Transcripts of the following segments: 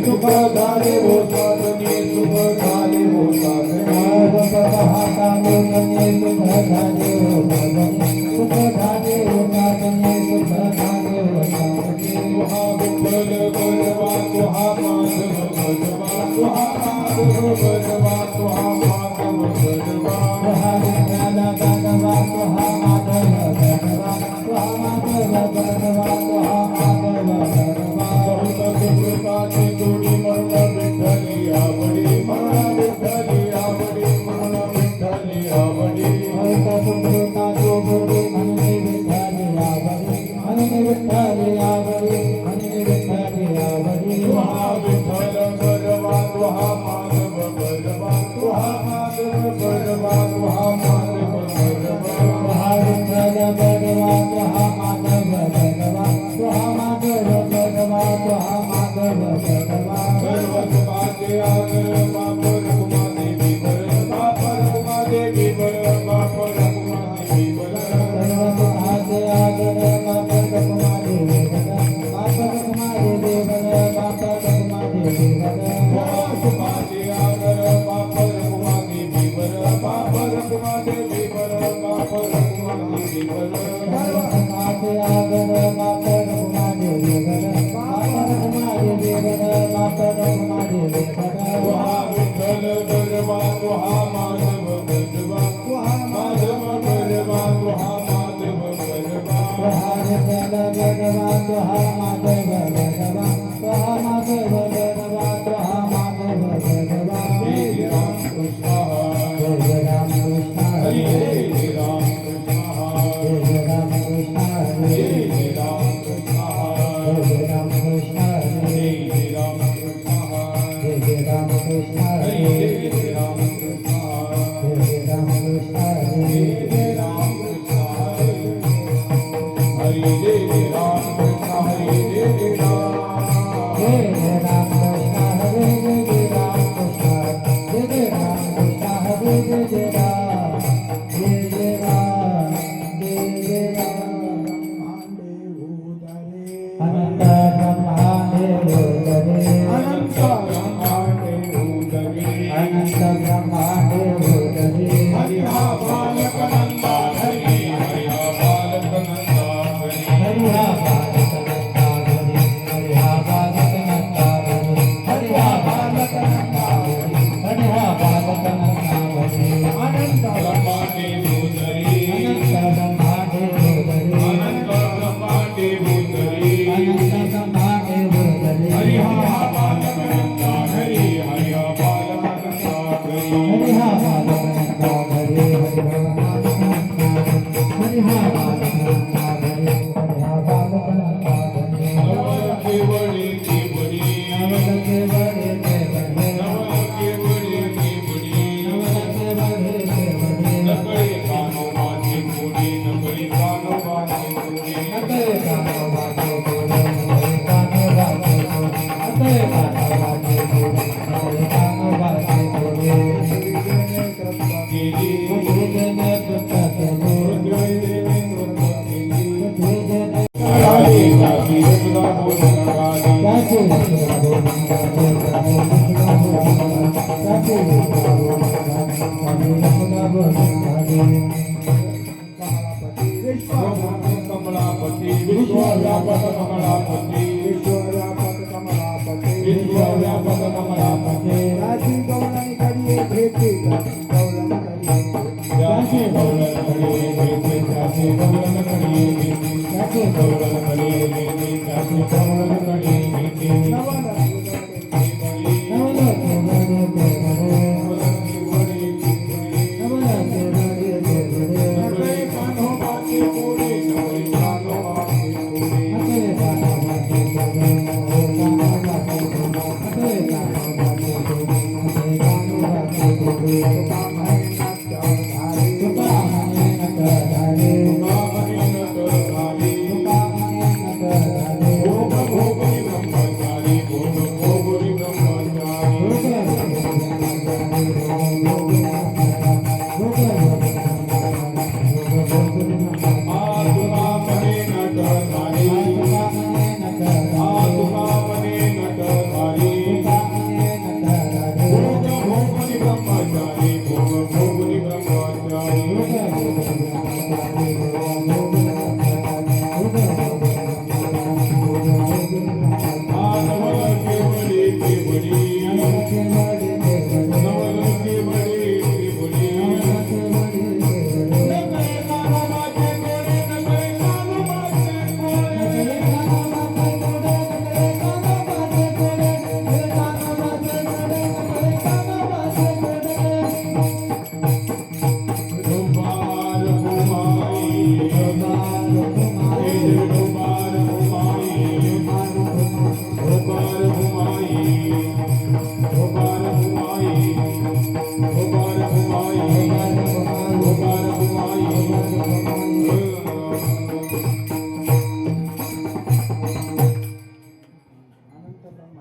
सुख झाले हो साधने सुख झाले हो साधने हाताने सुख झाले हो साधने सुख झाले हो साधने सुख झाले हो साधने तुहा विठ्ठल बलवा तुहा माधव बलवा तुहा माधव बलवा तुहा माधव बलवा तुहा विठ्ठल बलवा तुहा माधव बलवा तुहा माधव बलवा तुहा माधव बलवा बहुत सुकृताची जोडी म्हणून विठ्ठली आवडी म्हणून विठ्ठली आवडी म्हणून विठ्ठली आवडी बहुत सुकृताची जोडी म्हणून विठ्ठली आवडी म्हणून विठ्ठली आवडी म्हणून विठ्ठली आवडी तुहा विठ्ठल बलवा तुहा माधव बलवा तुहा माधव बलवा तुहा माधव बलवा तुहा विठ्ठल बलवा तुहा माधव बलवा तुहा माधव बलवा तुहा माधव बलवा सर्व सुखाचे आगर बापर कुमादेवी बर बापर कुमादेवी बर बापर कुमादेवी बर सर्व सुखाचे आगर बापर कुमादेवी बर बापर कुमादेवी बर बापर कुमादेवी बर सुखाचे आगर बापर कुमादेवी बर बापर कुमादेवी बर बापर कुमादेवी बर सर्व सुखाचे आगर बापर कुमादेवी बर बापर कुमादेवी बर बापर कुमादेवी बर तुहा विठ्ठल बलवा तुहा माधव बलवा तुहा माधव बलवा तुहा माधव बलवा तुहा विठ्ठल बलवा तुहा माधव बलवा तुहा माधव बलवा तुहा माधव बलवा हे राम कृष्ण हरे राम कृष्ण हरे राम कृष्ण हरे राम कृष्ण हरे राम कृष्ण हरे राम कृष्ण हरे राम कृष्ण हरे राम कृष्ण हरे राम कृष्ण हरे राम कृष्ण हरे राम कृष्ण हरे हरे राम कृष्ण हरे राम हे राम कृष्ण हरे राम कृष्ण हरे राम कृष्ण हरे राम जय राम अनंत ब्रह्मांडे भूतले अनंत ब्रह्मांडे भूतले अनंत ब्रह्मांडे भूतले हरि हा बालक नंदा हरि हरि हा बालक नंदा हरि हा बालक नंदा हरि हा बालक नंदा हरि हा बालक नंदा हरि हा बालक नंदा अनंत ब्रह्मांडे भूतले अनंत ब्रह्मांडे भूतले अनंत ब्रह्मांडे भूतले अनंत ब्रह्मांडे भूतले हरि हा बालक नंदा हरि हरि हा बालक नंदा हरि हा बालक नंदा हरि हरि हा बालक नंदा हरि हा बालक नंदा हरि हरि हा बालक नंदा नवल केवडी केवडी नवल केवडी केवडी नवल केवडी केवडी नवल केवडी केवडी नकळी कानोबाची कोडी नकळी कानोबाची कोडी नकळी कानोबाची कोडी नकळी कानोबाची कोडी नकळी कानोबाची कोडी नकळी कानोबाची कोडी केली केली कृपा केली केली कृपा केली राधी राधी तुला बोल राधी राधी तुला बोल राधी राधी तुला बोल राधी कमलापती विश्वव्यापक कमलापती विश्वव्यापक कमलापती विश्वव्यापक कमलापती राजी गौरन करिए भेटे गौरन करिए राजी गौरन करिए भेटे राजी गौरन करिए भेटे राजी गौरन करिए भेटे राजी गौरन करिए भेटे नवल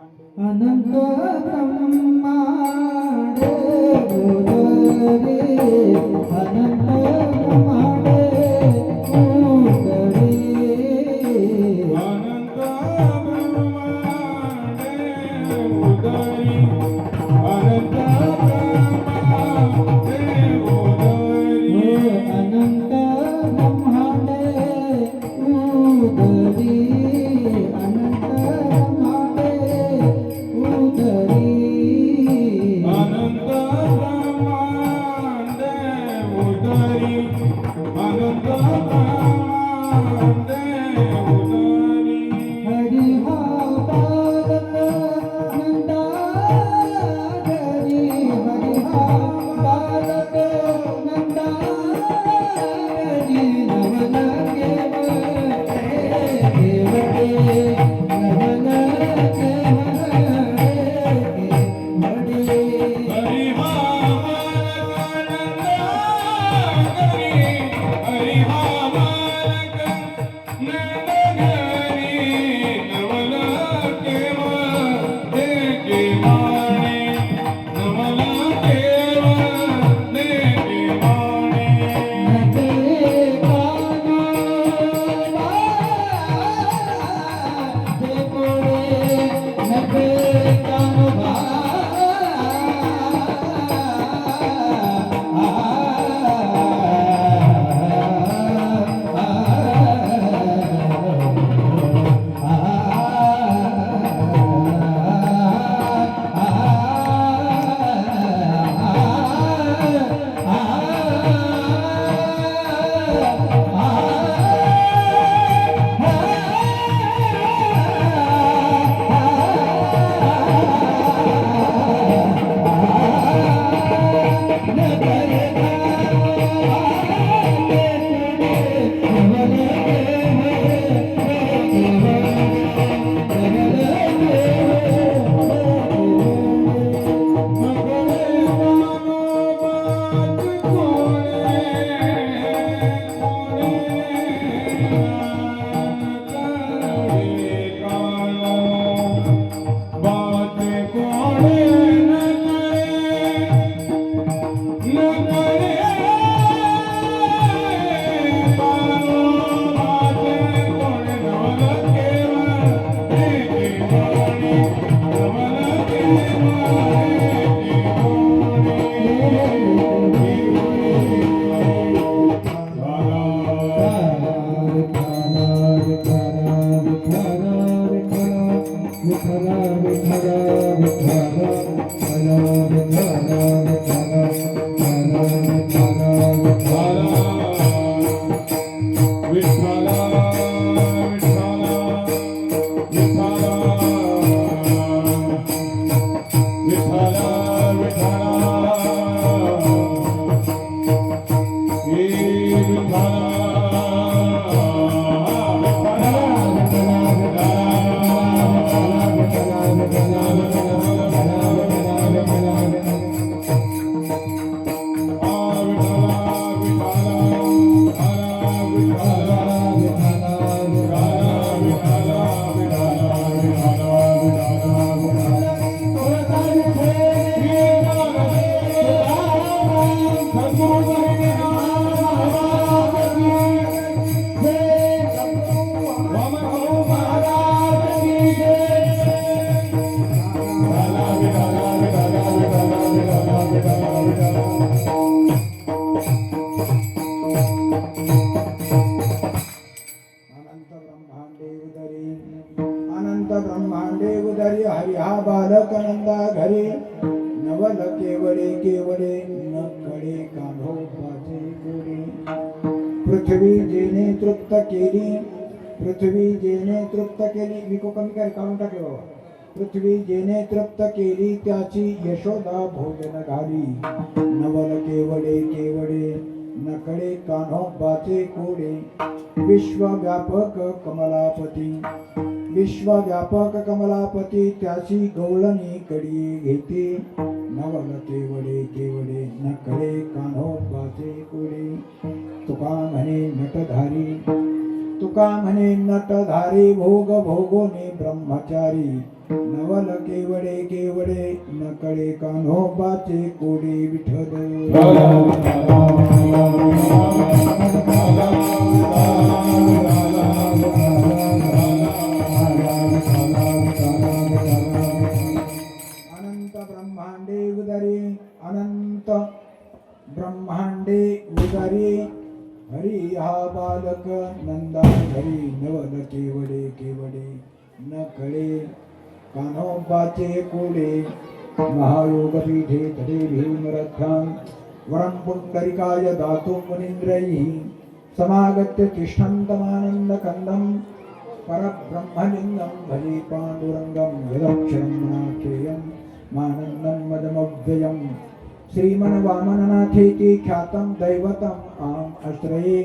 अनंत ब्रह्मांड उदरी अनंत ब्रह्मांड उदरी अनंत ब्रह्मांड उदरी अनंत ब्रह्मांड उदरी अनंत ब्रह्मांड उदरी अनंत ब्रह्मांड उदरी अनंत ब्रह्मांड उदरी अनंत ब्रह्मांड उदरी हरि हा बालक नंदागरी हरि हा बालक नंदागरी नवल केवळे नवल केवळे हरि हा हरि हा बालक नंदनगरी नवल केवळे केवाणे नवल केवळे केवाणे ब्रह्मांडे उदरी हरि हा बालक नंदा घरी नवल केवळे केवळे नकडे काढो पाचे गोडे पृथ्वी जेने तृप्त केली पृथ्वी जेने तृप्त केली विको कमी काय काढून टाकले बाबा पृथ्वी जेने तृप्त केली त्याची यशोदा भोजन घाली नवल केवळे केवळे नकडे कान्होबाचे कोडे विश्वव्यापक कमलापती विश्वव्यापक कमलापती त्याची गवळणी कडी घेते नवल केवळे केवळे नकडे कान्होबाचे कोडे तुका म्हणे नटधारी तुका म्हणे नटधारी भोग भोगोने ब्रह्मचारी नवल केवडे केवडे न कळे कान्होबाचे कोडे विठ्ठल अनंत ब्रह्मांडे उदरी अनंत ब्रह्मांडे उदरी हरी हा बालक नंदा हरी नवल केवडे केवडे न कळे कान्होबाचे कोडे महायोग पीठे तडे भीमरथां वरं पुंडरिकाय दातुं मुनीन्द्रैः समागत्य तिष्ठन्तमानन्दकन्दं परब्रह्मलिङ्गं भजे पाण्डुरङ्गं यदक्षरं नाख्येयं मानन्दं मदमव्ययम् श्रीमन्वामननाथेति ख्यातं दैवतम् आम् आश्रये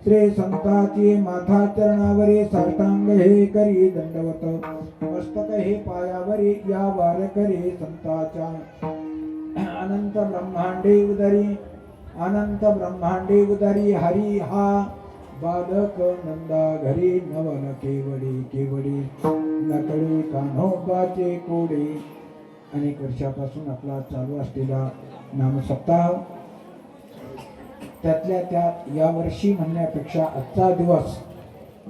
श्री संताची माथा चरणावरी साष्टांग हे करी दंडवत मस्तक हे पायावरी या वारकरी संताच्या अनंत ब्रह्मांडे उदरी हरी हा बालक नंदा घरी नवन केवडी केवडी नकळी कान्होबाचे कोडे. अनेक वर्षापासून आपला चालू असलेला नामसप्ताह त्यातल्या त्यात या वर्षी म्हणण्यापेक्षा आजचा दिवस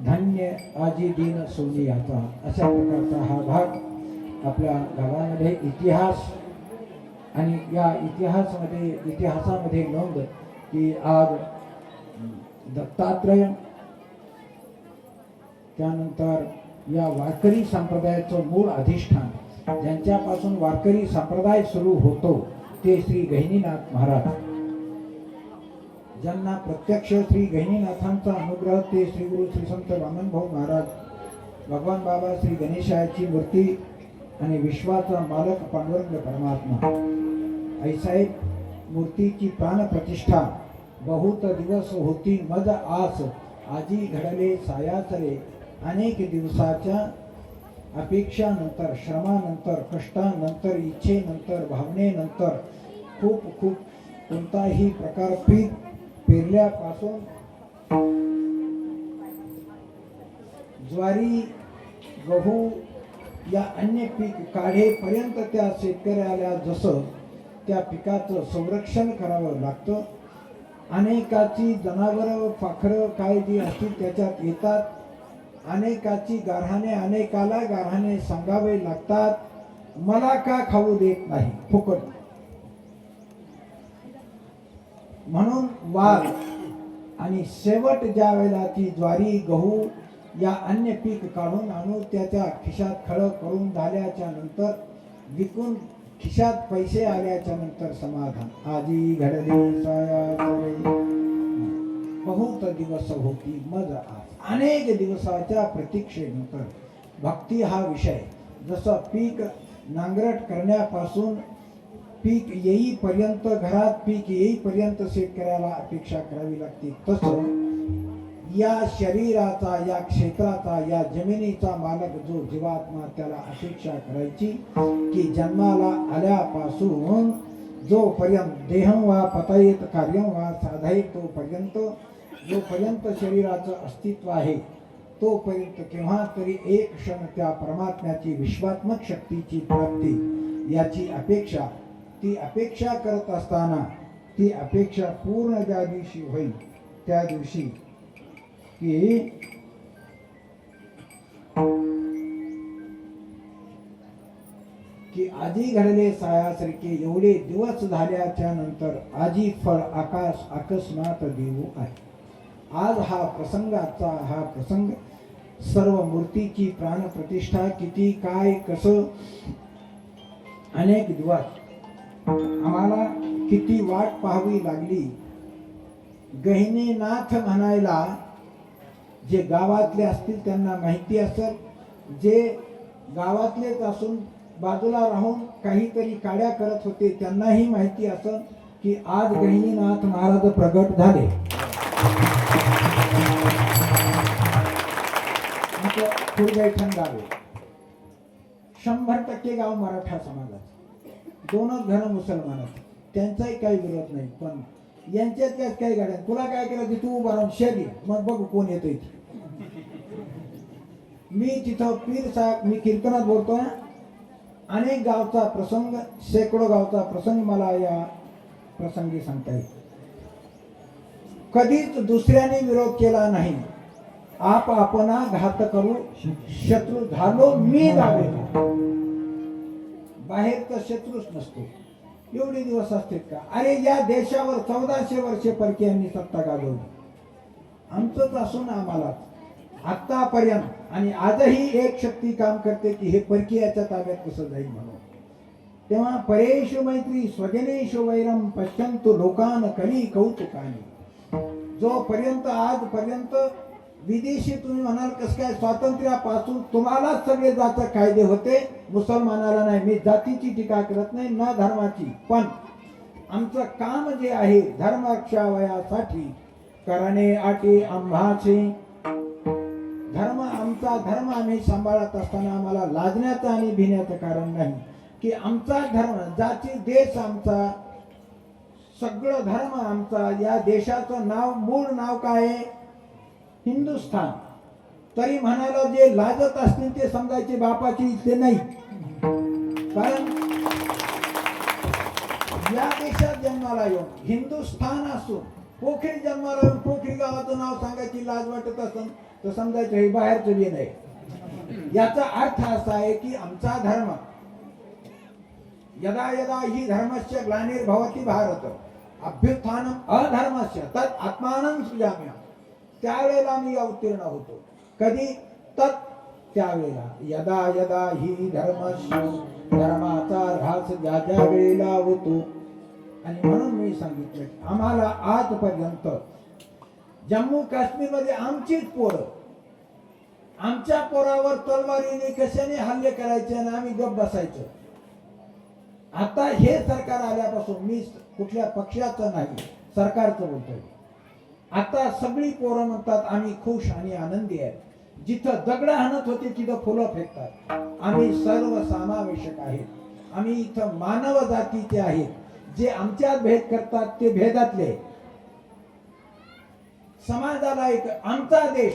धन्य आजी दिन सोनी याचा अशा प्रकारचा हा भाग आपल्या गावामध्ये इतिहास आणि या इतिहासामध्ये नोंद की आज दत्तात्रय त्यानंतर या वारकरी संप्रदायाचं मूळ अधिष्ठान ज्यांच्यापासून वारकरी संप्रदाय सुरू होतो ते श्री गहिनीनाथ महाराज ज्यांना प्रत्यक्ष श्री गहिनीनाथांचा अनुग्रह ते श्री गुरु श्री संत वामनभाऊ महाराज भगवान बाबा श्री गणेशाची मूर्ती आणि विश्वाचा मालक पांडुरंग परमात्मा ऐसा एक मूर्तीची प्राण प्रतिष्ठा बहुत दिवस होती मज आस आजी घडले सायाचरे. अनेक दिवसाच्या अपेक्षानंतर श्रमानंतर कष्टानंतर इच्छेनंतर भावनेनंतर खूप कोणताही प्रकार पीक पेरल्यापासून ज्वारी गहू या अन्य पीक काढेपर्यंत त्या शेतकऱ्याला जसं त्या पिकाचं संरक्षण करावं लागतं. अनेकाची जनावरं पाखरं काय जी असतील त्याच्यात येतात. अनेकाची गारहाणे अनेकाला गारहाणे सांगावे लागतात. मला का खाऊ देत नाही फुकट म्हणून वाद आणि शेवट ज्या वेळेला ती ज्वारी गहू या अन्य पीक काढून आणून त्याच्या खिशात खळं करून झाल्याच्या नंतर विकून खिशात पैसे आल्याच्या नंतर समाधान आजी घडली साया बहुत दिवस होती मज आज. अनेक दिवसाच्या प्रतीक्षेनंतर भक्ती हा विषय जसं पीक नांगरट करण्यापासून पीक येईपर्यंत घरात पीक येईपर्यंत शेतकऱ्याला अपेक्षा करावी लागते तसं या शरीराचा या क्षेत्राचा या जमिनीचा मालक जो जीवात्मा त्याला अपेक्षा करायची की जन्माला आल्यापासून जोपर्यंत देहं वा पतयेत कार्यं वा साधयेत तोपर्यंत जोपर्यंत शरीराचं अस्तित्व आहे तोपर्यंत केव्हा तरी एक क्षण त्या परमात्म्याची विश्वात्मक शक्तीची प्राप्ती याची अपेक्षा ती अपेक्षा करत असताना ती अपेक्षा पूर्ण ज्या दिवशी होईल त्या दिवशी की आजी घडले सायासारखे एवढे दिवस झाल्याच्या नंतर आजी फळ आकाश अकस्मात देऊ आहे. आज हा प्रसंग सर्व मूर्तीची प्राण प्रतिष्ठा किती काय कसं अनेक दिवस आम्हाला किती वाट पाहावी लागली. गहिनीनाथ म्हणायला जे गावातले असतील त्यांना माहिती असेल, जे गावातलेच असून बाजूला राहून काहीतरी काड्या करत होते त्यांनाही माहिती असेल की आज गहिनीनाथ महाराज प्रगट झाले. फुलगैठण गाव 100% गाव मराठा समाजाचे 2च घर मुसलमानाचे त्यांचाही काही विरोध नाही. पण यांच्यात काही गाड्या तुला काय केलं की तू उभा राहून शेरी मग बघू कोण येतोय. मी तिथं पीर साहेब, मी कीर्तनात बोलतोय, अनेक गावचा प्रसंग, शेकडो गावचा प्रसंग मला या प्रसंगी सांगता येईल. कधीच दुसऱ्याने विरोध केला नाही. आप आपणा घात करू शत्रू झालो मी दावे. बाहेर तर शत्रूच नसतो. एवढे दिवस असतात का? अरे या देशावर 1400 वर्षे परकीयांनी सत्ता गाजवली. आमचंच असून आम्हाला आतापर्यंत आणि आजही एक शक्ती काम करते की हे परकीयाच्या ताब्यात कसं जाईल म्हणून. तेव्हा परेषु मैत्री स्वजनेषु वैरम पश्यंतु लोकान कली कौतुकाने. जोपर्यंत आजपर्यंत विदेशी तुम्ही म्हणाल कसं काय स्वातंत्र्यापासून तुम्हालाच सगळे जात कायदे होते, मुसलमानाला नाही. मी जातीची टीका करत नाही ना धर्माची, पण आमचं काम जे आहे धर्म रक्षावयासाठी करणे आटी आम्हाचे. धर्म आमचा धर्म आम्ही सांभाळत असताना आम्हाला लाजण्याचं आणि भिण्याचं कारण नाही की आमचा धर्म, जाती देश आमचा, सगळं धर्म आमचा. या देशाचं नाव, मूळ नाव काय आहे? हिंदुस्थान. तरी म्हणायला जे लाजत असतील ते समजायचे बापाची इथे नाही. कारण या देशात जन्माला येऊन हिंदुस्थान असून पोखरी जन्माला येऊन पोखरी गावाचं नाव सांगायची लाज वाटत असेल तर समजायचं हे बाहेरचं बी नाही. याचा अर्थ असा आहे की आमचा धर्म, यदा यदा ही धर्मस्य ग्लानिर्भवति भारत अभ्युत्थानम अधर्मस्य तत् आत्मानं सृजाम्य. त्यावेळेला आम्ही अवतीर्ण होतो. कधी? तत् त्यावेळेला. यदा यदा ही धर्मस्य, धर्माचा ऱ्हास ज्या ज्या वेळेला होतो. आणि म्हणून मी सांगितलं आम्हाला आजपर्यंत जम्मू काश्मीरमध्ये आमचीच पोरं, आमच्या पोरावर तलवारीने कशाने हल्ले करायचे आणि आम्ही गप बसायचो. आता हे सरकार आल्यापासून, मी कुठल्या पक्षाचं नाही, सरकारचं बोलतोय, आता सगळी पोरं म्हणतात आम्ही खुश आणि आनंदी आहे. जिथं दगड हाणत होते तिथं फुलं फेकतात. आम्ही सर्वसमावेशक आहेत. आम्ही इथं मानव जातीचे आहेत. जे आमच्यात भेद करतात ते भेदातले. समाजाला एक आमचा देश,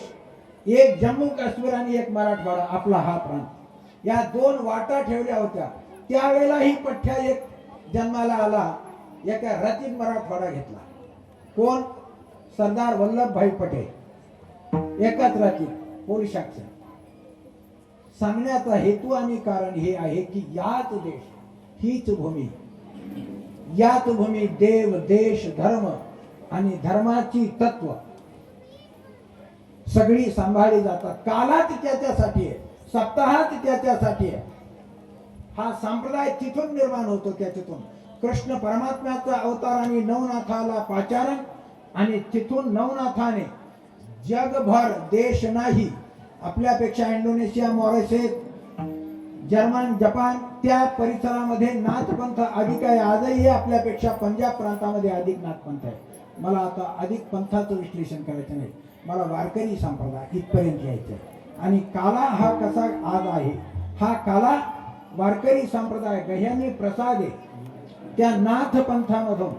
एक जम्मू काश्मीर आणि एक मराठवाडा, आपला हा प्रांत, या दोन वाटा ठेवल्या होत्या. त्यावेळेला ही पठ्ठ्या एक जन्माला आला, एका रचित मराठवाडा घेतला. कोण? सरदार वल्लभभाई पटेल. एकाच रचित पुरुषाक्षर. सांगण्याचा हेतू आणि कारण हे आहे की याच देश, हीच भूमी, याच भूमी देव, देश, धर्म आणि धर्माची तत्व सगळी सांभाळली जातात. कालात त्याच्यासाठी आहे, सप्ताहात त्याच्यासाठी आहे. हा संप्रदाय तिथून निर्माण होतो. त्याच्यातून कृष्ण परमात्म्याचा अवतार आणि नवनाथाला पाचारण, आणि तिथून नवनाथाने जगभर देश नाही, आपल्यापेक्षा इंडोनेशिया, मॉरिशस, जर्मन, जपान त्या परिसरामध्ये नाथपंथ अधिक आहे. आजही आपल्यापेक्षा पंजाब प्रांतामध्ये अधिक नाथपंथ आहे. मला आता अधिक पंथाचं विश्लेषण करायचं नाही, मला वारकरी संप्रदाय इथपर्यंत यायचं आहे. आणि काला हा कसा आज आहे, हा काला वारकरी संप्रदाय गह्याने प्रसाद आहे. त्या नाथ पंथामधून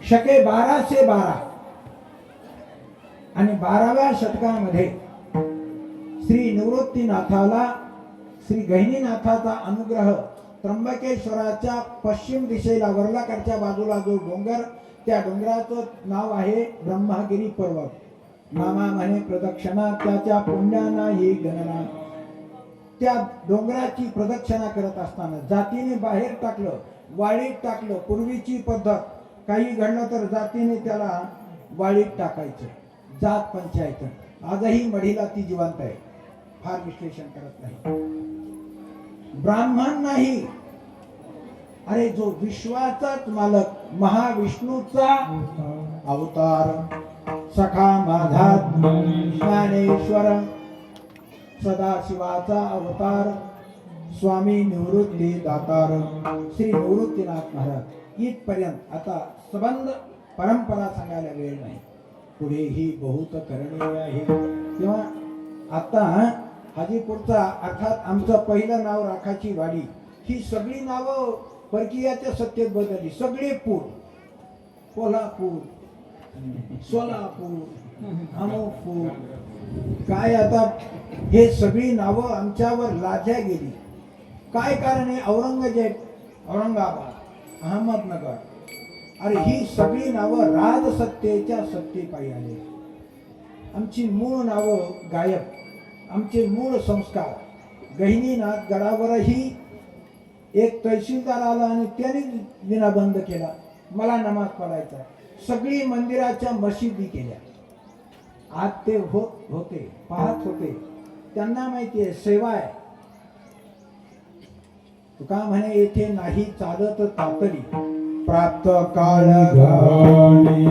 शके 1212 आणि 12व्या शतकामध्ये श्री निवृत्तीनाथाला, श्री गहिनीनाथाचा अनुग्रह त्र्यंबकेश्वराच्या पश्चिम दिशेला वरलाकडच्या बाजूला जो डोंगर, त्या डोंगराचं नाव आहे ब्रह्मगिरी पर्वत. नामा म्हणे प्रदक्षिणा त्याच्या पुण्याना ही गणना. त्या डोंगराची प्रदक्षिणा करत असताना जातीने बाहेर टाकलं, वाळीत टाकलं. पूर्वीची पद्धत, काही घडलं तर जातीने त्याला वाळीत टाकायचं, जात पंचायत. आजही मढीला ती जिवंत आहे, फार विश्लेषण करत नाही. ब्राह्मण नाही, अरे जो विश्वाचाच मालक, महाविष्णूचा अवतार, सखा माझा ज्ञानेश्वर, सदाशिवाचा अवतार, स्वामी निवृत्ती दातार श्री निवृत्तीनाथ महाराज. इथपर्यंत आता संबंध परंपरा सांगायला वेळ नाही, पुढेही बहुत करणे आहे. तेव्हा आता हाजीपूरचा, अर्थात आमचं पहिलं नाव राखाची वाडी, ही सगळी नावं परकीयाच्या सत्तेत बदलली. सगळे पूर, कोल्हापूर, सोलापूर, अमुक काय आता हे सगळी नावं आमच्यावर लादल्या गेली. काय कारण आहे? औरंगजेब, औरंगाबाद, अहमदनगर, अरे ही सगळी नावं राजसत्तेच्या सत्तेपायी आले. आमची मूळ नावं गायब, आमचे मूळ संस्कार. गहिनीनाथ गडावरही एक तहसीलदार आला आणि त्याने विना बंद केला. मला नमाज पढायचा. सगळी मंदिराच्या मशिदी केल्या. आज ते होते, पाहत होते, त्यांना माहिती आहे सेवा आहे. तुका म्हणे येथे नाही चालत तातडी, प्राप्त काळ घडी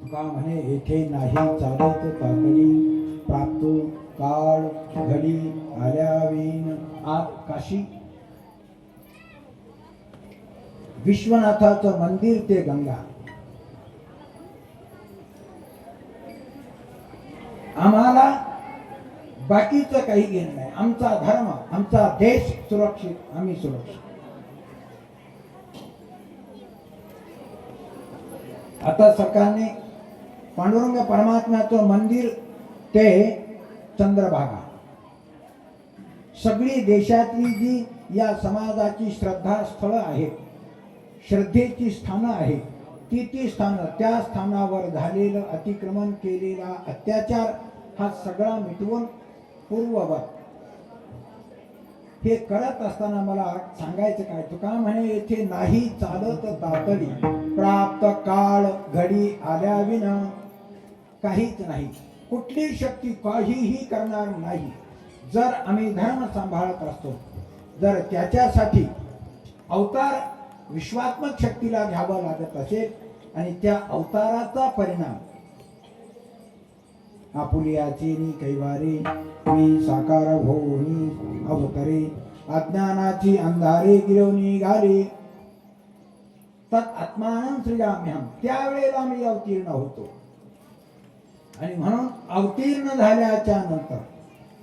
तुका म्हणे येथे नाही चालत तातडी, प्राप्त काळ घडी आल्यावीन. आज काशी विश्वनाथाचं मंदिर ते गंगा. आम्हाला बाकीचं काही घेणं नाही. आमचा धर्म, आमचा देश सुरक्षित, आम्ही सुरक्षित. आता सरकारने पांडुरंग परमात्म्याचं मंदिर ते चंद्रभागा, सगळी देशातली जी या समाजाची श्रद्धास्थळं आहेत, श्रद्धेची स्थानं आहेत, ती स्थानं, त्या स्थानावर झालेलं अतिक्रमण, केलेला अत्याचार हा सगळा मिटवून पूर्ववत हे करत असताना मला सांगायचं काय? तुका म्हणे येथे नाही चालत तातडी, प्राप्त काळ घडी आल्याविना. काहीच नाही, कुठली शक्ती काहीही करणार नाही. जर आम्ही धर्म सांभाळत असतो, जर त्याच्यासाठी अवतार विश्वात्मक शक्तीला घ्यावं लागत असेल आणि त्या अवताराचा परिणाम आपुलियाची कैवारे मी साकार होऊनी अवतरे, अज्ञानाची अंधारे गिरवणी घाले, तत् आत्मानं सृजाम्यहं. त्यावेळेला मी अवतीर्ण होतो. आणि म्हणून अवतीर्ण झाल्याच्या नंतर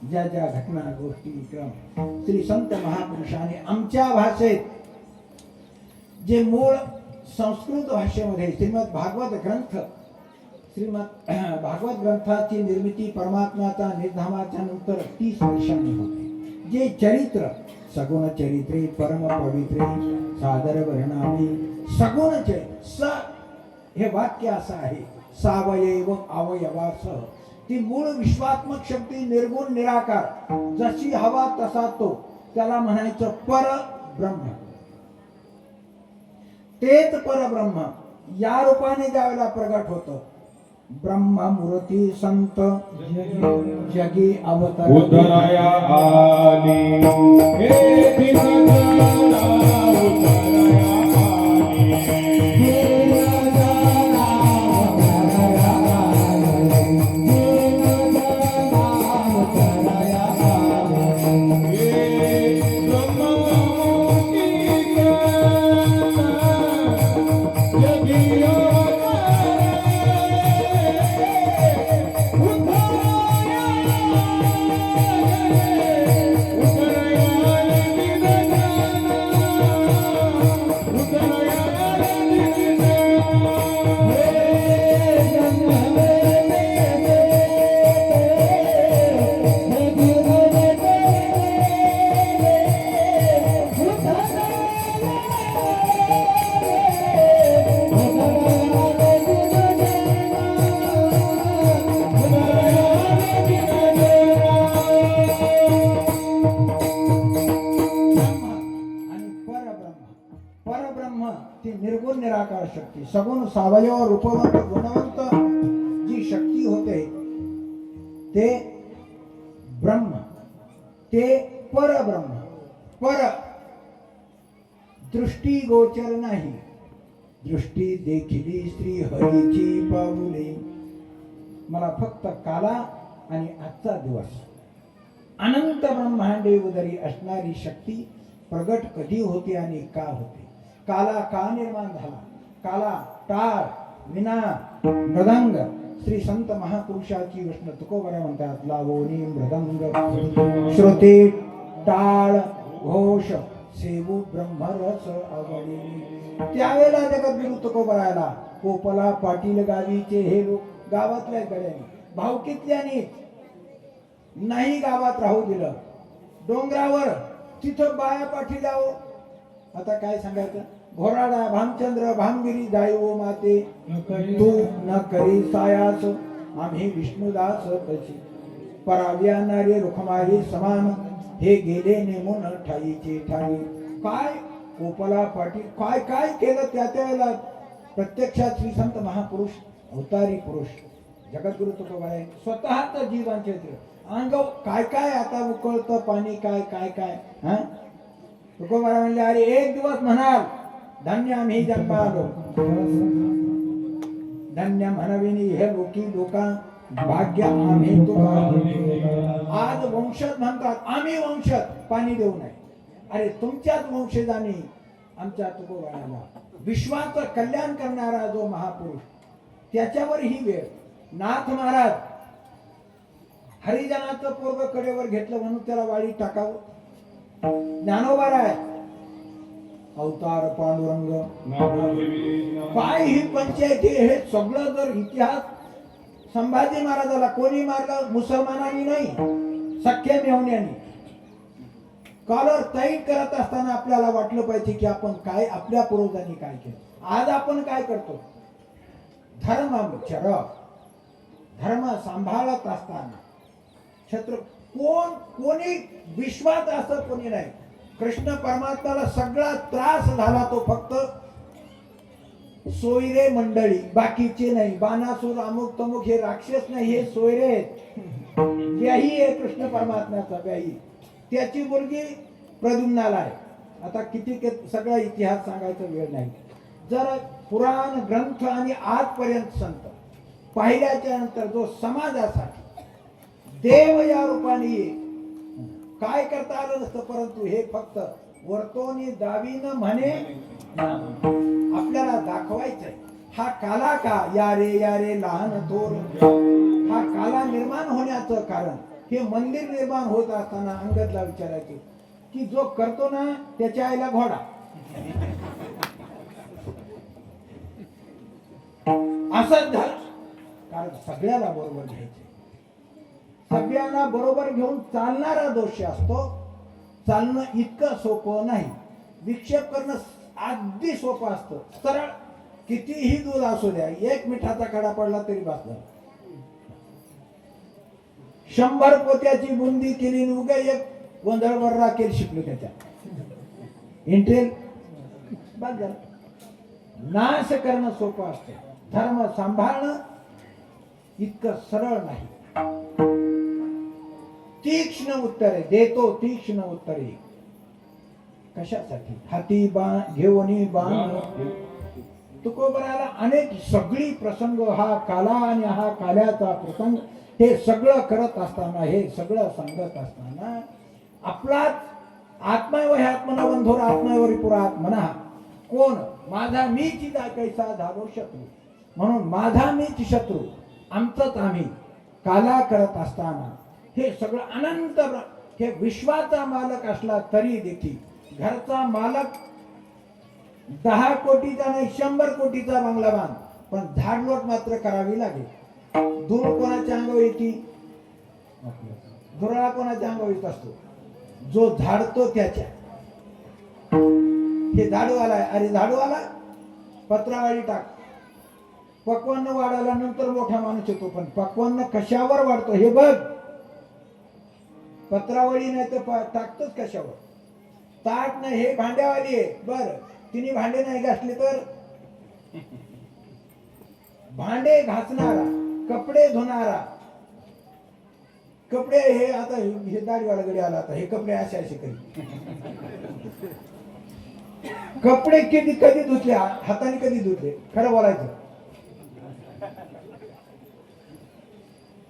ज्या ज्या घटना गोष्टी क्रम श्री संत महापुरुषाने आमच्या भाषेत जे मूळ संस्कृत भाषेमध्ये श्रीमद भागवत ग्रंथाची निर्मिती परमात्म्याचा निर्धामाच्या नंतर 30 वर्षांनी होते. जे चरित्र सगुण चरित्रे परम पवित्रे सादर वर्णामी सगुण स हे वाक्य असं आहे. सावयव अवयवासह ती मूळ विश्वात्मक शक्ती निर्गुण निराकार जशी हवा तसा तो, त्याला म्हणायचं परब्रह्म. तेच परब्रह्म या रूपाने ज्यावेळेला प्रगट होतं, ब्रह्ममूर्ती संत जगी अवतार उतराया आली, हे दिसणारा उतराया आली. ती निर्गुण निराकार शक्ती, सगुण सावयव रूपवंत गुणवंत जी शक्ती होते ते ब्रह्म, ते परब्रह्म, पर दृष्टी गोचर नाही, दृष्टी देखिली श्री हरीची पाऊले. मला फक्त काला आणि आजचा दिवस अनंत ब्रह्मांडे उदरी असणारी शक्ती प्रगट कधी होते आणि का होते, काला का निर्माण झाला, काला टाळ विना मृदंग. श्री संत महापुरुषाची विष्णू तुकोबरा म्हणतात, लावोनी मृदंग श्रुती टाळ घोष सेवू ब्रह्मरस आवडी. त्यावेळेला जगद्गुरु तुकोबरायला कोपला पाटील गावीचे हे लोक गावातल्या गड्याने भावकीतल्याने नाही गावात राहू दिलं, डोंगरावर तिथं बाया पाठीलाव. आता काय सांगायचं, घोराडा भामचंद्र भामगिरी जायो माते तू न करी सायास आम्ही विष्णुदास कशी. पराव्यानारे रुखमारी समान हे गेले नेमून ठाईचे ठाई. काय कोपला पाटील काय काय केलं त्या वेळेला. प्रत्यक्षात श्री संत महापुरुष अवतारी पुरुष जगद्गुरु तुकोबाराय स्वतःच जीवांचे अंग काय काय आता उकळतं पाणी काय काय काय. हा तुकोबारा म्हणले, अरे एक दिवस म्हणाल धन्य आम्ही जन्मा आलो, धन्य म्हणविनी हे लोकी लोका भाग्य आम्ही तुका. आज वंशज म्हणतात, आम्ही वंशज पाणी देऊ नये. अरे तुमच्याच वंशजांनी आमच्या तुकोबाराला विश्वाचं कल्याण करणारा जो महापुरुष त्याच्यावर ही वेळ. नाथ महाराज हरिजनाचं पोरग कडेवर घेतलं म्हणून त्याला वाळी टाकावं. ज्ञानोबाराय अवतार पांडुरंग काय ही पंचायती. हे सगळं जर इतिहास संभाजी महाराजाला कोणी मारलं, मुसलमानांनी नाही, सख्या मेवण्यानी. कॉलर टाईट करत असताना आपल्याला वाटलं पाहिजे की आपण काय आपल्या पूर्वजांनी काय केलं. आज आपण काय करतो, धर्म धर्म सांभाळत असताना छत्र कोणी विश्वात असं कोणी नाही. कृष्ण परमात्म्याला सगळा त्रास झाला तो फक्त सोयरे मंडळी, बाकीचे नाही. बाणासूर अमुक तमुक हे राक्षस नाही, हे सोयरे आहेत. व्याही आहे कृष्ण परमात्म्याचा व्याही. त्याची मुलगी प्रद्युम्नाला आहे. आता किती सगळा इतिहास सांगायचा वेळ नाही. जर पुराण ग्रंथ आणि आजपर्यंत संत पाहिल्याच्या नंतर जो समाजासाठी देव या रूपाने काय करता आलं नसतं, परंतु हे फक्त वर्तोनी दावीनं म्हणे आपल्याला दाखवायचंय. हा काला का या रे लहान थोर. हा काला निर्माण होण्याचं कारण हे मंदिर निर्माण होत असताना अंगदला विचारायचे की जो करतो ना त्याच्या आईला घोडा. असंच झालं. कारण सगळ्याला बरोबर घ्यायचे, सगळ्यांना बरोबर घेऊन चालणारा दोष असतो. चालणं इतकं सोपं नाही. विक्षेप करणं अगदी सोपं असतं. सरळ कितीही दूध असू द्या, एक मिठाचा कडा पडला तरी बसला. 100 पोत्याची बुंदी केली उगा एक गोंधळवर राखेल शिकलो त्याच्या इंटेल बस झालं. नाश करणं सोपं असतं, धर्म सांभाळणं इतकं सरळ नाही. तीक्ष्ण उत्तरे देतो, तीक्ष्ण उत्तरे कशासाठी. हाती घेऊन बाण. तुकोबराला अनेक सगळी प्रसंग, हा काला आणि हा काल्याचा प्रसंग, हे सगळं करत असताना, हे सगळं सांगत असताना आपलाच आत्मा व आत्मना बंधोर आत्मावर पुरा आत्मना. कोण माझा मीच कैसा झालो शत्रू. म्हणून माझा मीच शत्रू, आमचंच आम्ही काला करत असताना हे सगळं अनंत. हे विश्वाचा मालक असला तरी देखील घरचा मालक 10 कोटीचा नाही 100 कोटीचा बंगला बांध, पण झाडलोट मात्र करावी लागेल. धूळ कोणाच्या अंगावर येते, धुराळा कोणाच्या अंगावर येत असतो, जो झाडतो त्याच्या. हे झाडूवाला आहे, अरे झाडूवाला पत्रावाळी टाक. पक्वान्न वाढायला नंतर मोठा माणूस येतो, पण पक्वान्न कशावर वाढतो हे बघ. पत्रावळी नाही तर टाकतोच कशावर. ताट नाही, हे भांड्यावाली आहे बर, तिने भांडे नाही घासले तर भांडे घासणारा, कपडे धुणारा, कपडे हे आता हे दाढीवाला गडी आला आता हे कपडे असे असे करी कपडे कधी कधी धुतले हाताने कधी धुतले खरं बोलायचं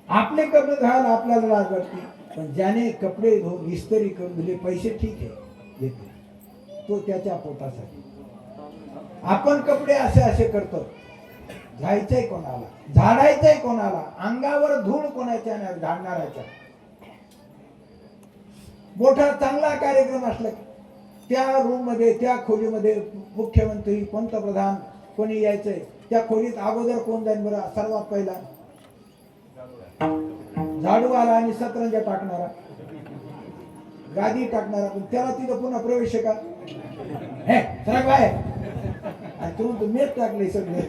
आपले कपडे धुवायला आपल्याला लाज वाटते पण ज्याने कपडे धुवून इस्त्री करून दिले पैसे ठीक आहे देतो तो त्याच्या पोटासाठी आपण कपडे असे असे करतो जायचंय कोणाला झाडायचंय कोणाला अंगावर धूळ कोणाच्या नाही झाडणाराच्या मोठा चांगला कार्यक्रम असला त्या रूम मध्ये त्या खोलीमध्ये मुख्यमंत्री पंतप्रधान कोणी यायचंय त्या खोलीत अगोदर कोण जाईल बरं सर्वात पहिला झाडूवाला आणि सतरंजा टाकणारा गादी टाकणारा पण त्याला तिथं पुन्हा प्रवेश आहे का हे सरक बाय आणि तू मेच टाकले सगळे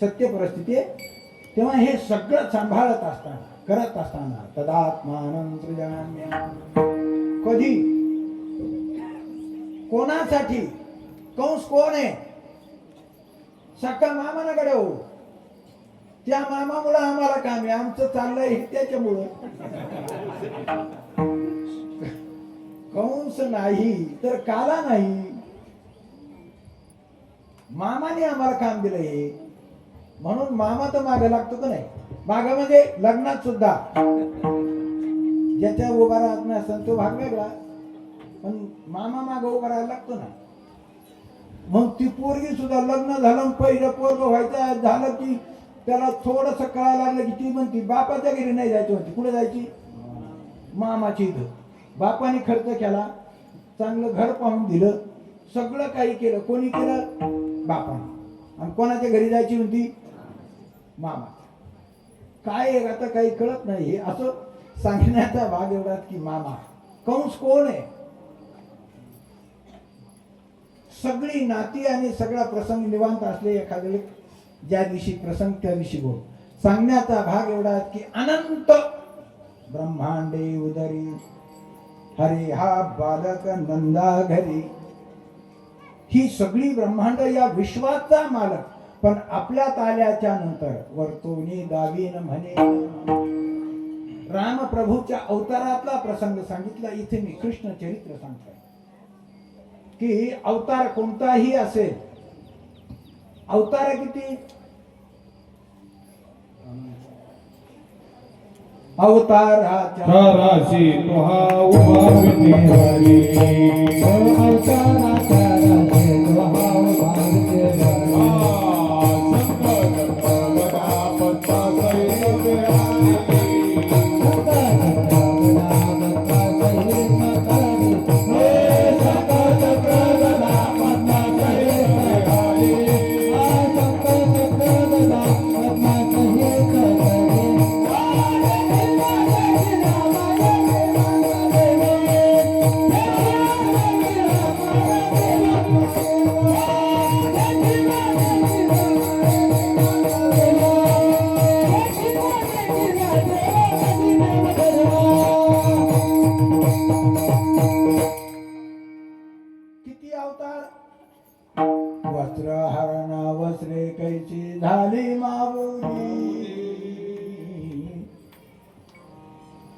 सत्य परिस्थिती आहे तेव्हा हे सगळं सांभाळत असताना करत असताना तदात्मानं सृजाम्यहम् कधी कोणासाठी कंस कोण आहे सक्का मामानाकडे हो त्या मामामुळे आम्हाला काम आहे आमचं चाललंय हे त्याच्यामुळं कंस नाही तर काला नाही मामाने आम्हाला काम दिलं हे म्हणून मामा तर मागे लागतो का नाही मागामध्ये लग्नात सुद्धा ज्याच्या उभा राहत नाही तो भाग वेगळा पण मामा मागे उभा राहायला लागतो ना मग ती पोरगी सुद्धा लग्न झालं पहिलं पोरग व्हायचं झालं की त्याला थोडस कळायला लागलं की ती म्हणती बापाच्या घरी नाही जायची म्हणती कुठे जायची मामाची इथं बापाने खर्च केला चांगलं घर पाहून दिलं सगळं काही केलं कोणी केलं बापाने आणि कोणाच्या घरी जायची म्हणती मामा काय आता काही कळत नाही हे असं सांगण्याचा भाग एवढाच की मामा कंस कोण आहे सगळी नाती आणि सगळा प्रसंग निवांत असले एखाद्या ज्या दिवशी प्रसंग त्या दिवशी बोल सांगण्याचा भाग एवढा की अनंत ब्रह्मांडे उदरी हरे हा बालक नंदा घरी ही सगळी ब्रह्मांड या विश्वाचा मालक पण आपल्यात आल्याच्या नंतर वर्तोनी दावीन म्हणे राम प्रभूच्या अवतारातला प्रसंग सांगितला इथे मी कृष्ण चरित्र सांगतोय की अवतार कोणताही असेल अवतार किती अवताराच्या राशी तुहा उभा विधी हरी अवताराच्या राजे तुहा उभा विधी हरी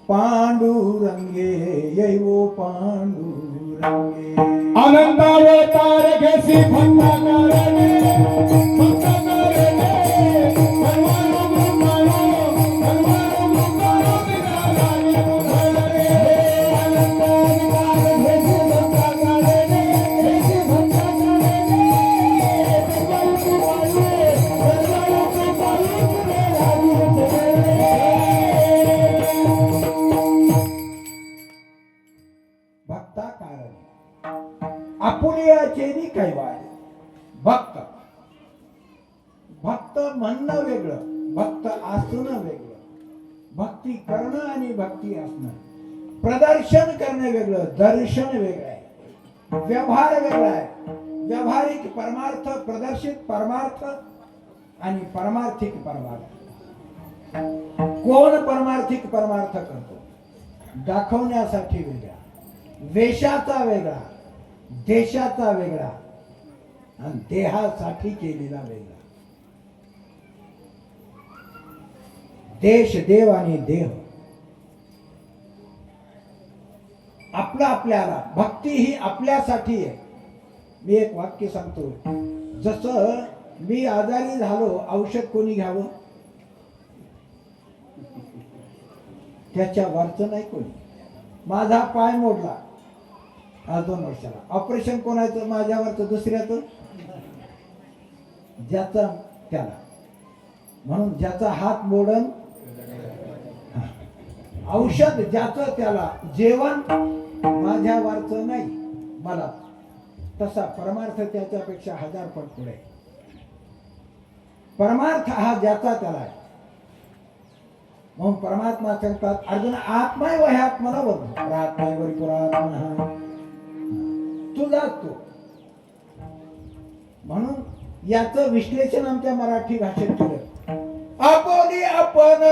पांडुरंगे येवो पांडुरंगे आनंदावतार घेसी भक्ता करणे भक्ता करणे सर्वानु ब्रह्मानो सर्वानु ब्रह्मानो विनाशानि बुधरे आनंदावतार घेसी भक्ता करणे घेसी भक्ता करणे सर्वानु भक्ता कारण आपुलियाचे काय वाय भक्त भक्त म्हणणं वेगळं भक्त असणं वेगळं भक्ती करणं आणि भक्ती असणं प्रदर्शन करणं वेगळं दर्शन वेगळं आहे व्यवहार वेगळा आहे व्यावहारिक परमार्थ प्रदर्शित परमार्थ आणि परमार्थिक परमार्थ कोण परमार्थिक परमार्थ करतो दाखवण्यासाठी वेगळा वेशाचा वेगळा, देशाचा वेगळा आणि देहासाठी केलेला वेगळा. देश, देव आणि देह. आपलं आपल्याला, भक्ती ही आपल्यासाठी आहे. मी एक वाक्य सांगतो, जसं मी आजारी झालो, औषध कोणी घ्यावं? त्याच्या वरचं नाही कोणी. माझा पाय मोडला आज 2 वर्षाला, ऑपरेशन कोणाचं? माझ्यावरचं, दुसऱ्याचं? ज्याचा त्याला. म्हणून ज्याचा हात मोडन औषध ज्याचं त्याला, जेवण माझ्यावरचं नाही मला. तसा परमार्थ त्याच्यापेक्षा 1000 पट पुढे. परमार्थ हा ज्याचा त्याला आहे. म्हणून परमात्मा सांगतात, अर्जुन आत्मा व ह्यात्मना बघ, आत्मावर पुरात्मा तुझाच तो. म्हणून याचं विश्लेषण आमच्या मराठी भाषेत केलं. आपोली आपण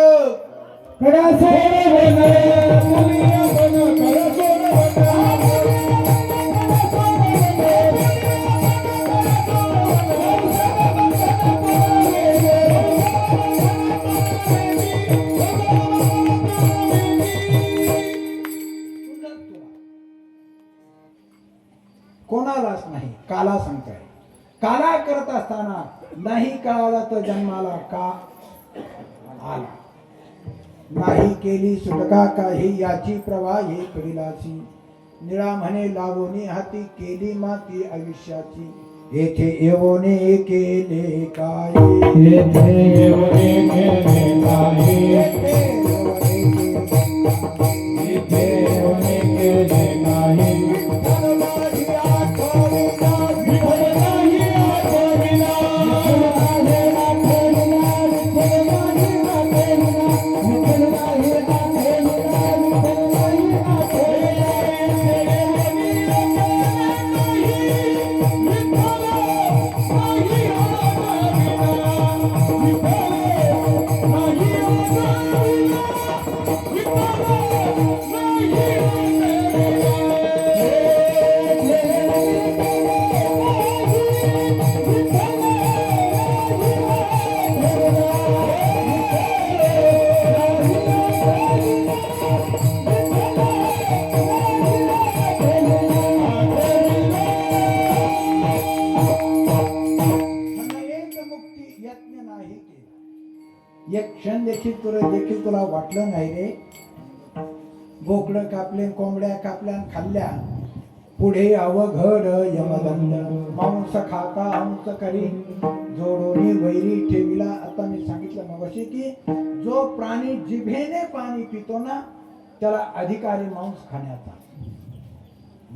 कोणालाच नाही, काला सांगताय. काला करत असताना नाही कळाला तर जन्माला का आला. नाही केली सुटका काही याची प्रवा हे कडिलाची. निळा म्हणे लावोनी हाती केली माती आयुष्याची. येथे येवोने केले काय, येथे येवने केले काय, येथे येवोने केले. येथे येवने केले काय. एक क्षण देखील तुला वाटलं नाही रे, बोकडं कापले, कोंबड्या कापल्या खाल्ल्या, पुढे अवघड यमदंड. मांस खाता हंस करी जोडोनी वैरी ठेविला. आता मी सांगितलं मगाशी की जो प्राणी जिभेने पाणी पितो ना, त्याला अधिकारी मांस खाण्याचा.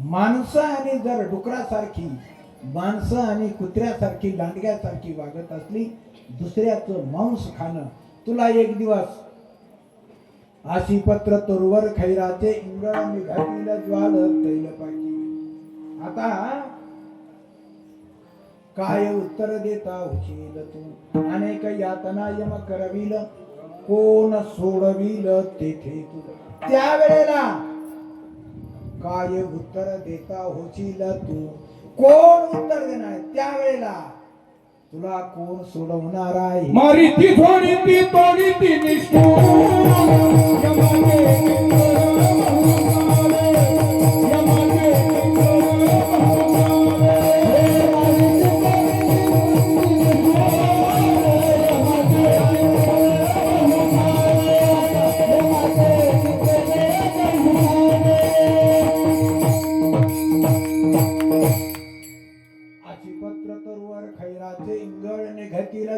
माणसं आणि जर डुकरासारखी, माणसं आणि कुत्र्यासारखी, लांडग्यासारखी वागत असली, दुसऱ्याचं मांस खाणं. तुला एक दिवस आशी पत्र तोरवर खैराचे इंगळ निघातील ज्वाल तैल पाहिजे. आता काय उत्तर देता उशील तू, अनेक यातना यम करविल, कोण सोडविल तेथे तू. त्यावेळेला काय उत्तर देता होशील तू, कोण उत्तर देणार त्यावेळेला, तुला कोण सोडवणार आहे. मारी ती थोडी ती तोडी ती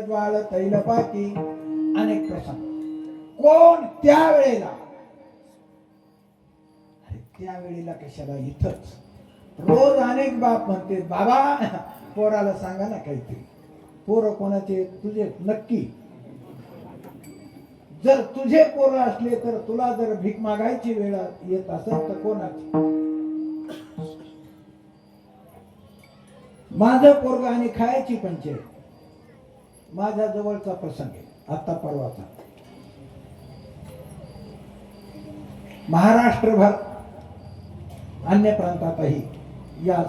ज्वाळ तैलपाती. अनेक प्रसंग. कोण त्यावेळेला, त्यावेळेला कशाला इथंच. रोज अनेक बाप म्हणते, बाबा पोराला सांगा ना काहीतरी. पोरं कोणाचे? तुझे. नक्की जर तुझे पोरं असले तर तुला जर भीक मागायची वेळ येत असेल तर कोणाची? माझं पोरग आणि खायची पंचायत. माझ्या जवळचा प्रसंग आहे आता परवाचा. महाराष्ट्रभर अन्य प्रांतातही या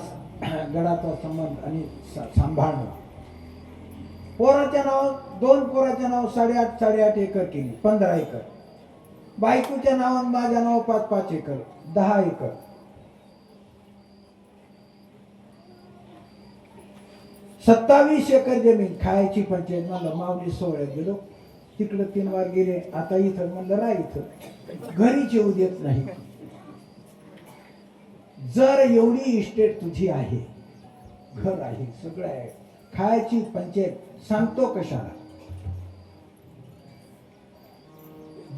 गडाचा संबंध आणि सांभाळणं. पोराच्या नाव 2 पोराच्या नाव 8.5 एकर केली, 15 एकर. बायकोच्या नावानं माझ्या नाव 5 एकर, 10 एकर. सत्तावीस एकर जमीन खायची पंचायत. म्हणलं माऊली सोहळ्यात गेलो, तिकडं 3 वार गेले, आता इथं म्हणलं राह, इथं घरीच येऊ देत नाही. जर एवढी इस्टेट तुझी आहे, घर आहे, सगळं आहे, खायची पंचायत, सांगतो कशाला.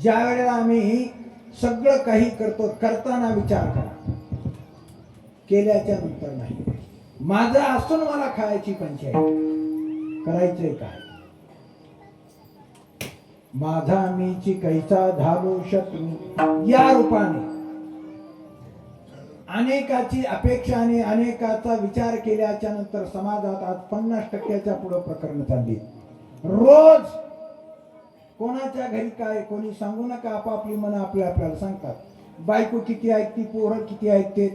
ज्या वेळेला आम्ही सगळं काही करतो, करताना विचार करा, केल्याच्या नंतर नाही. माझं असून मला खायची पंचायत, करायचंय काय. माझा मीची कैसा झालो शत्रू या रूपाने अनेकाची अपेक्षा आणि अनेकाचा विचार केल्याच्या नंतर समाजात आज 50% पुढे प्रकरण चालली. रोज कोणाच्या घरी काय, कोणी सांगू नका, आपापली मन आपल्याला सांगतात. बायको किती ऐकते, पोरं किती ऐकते,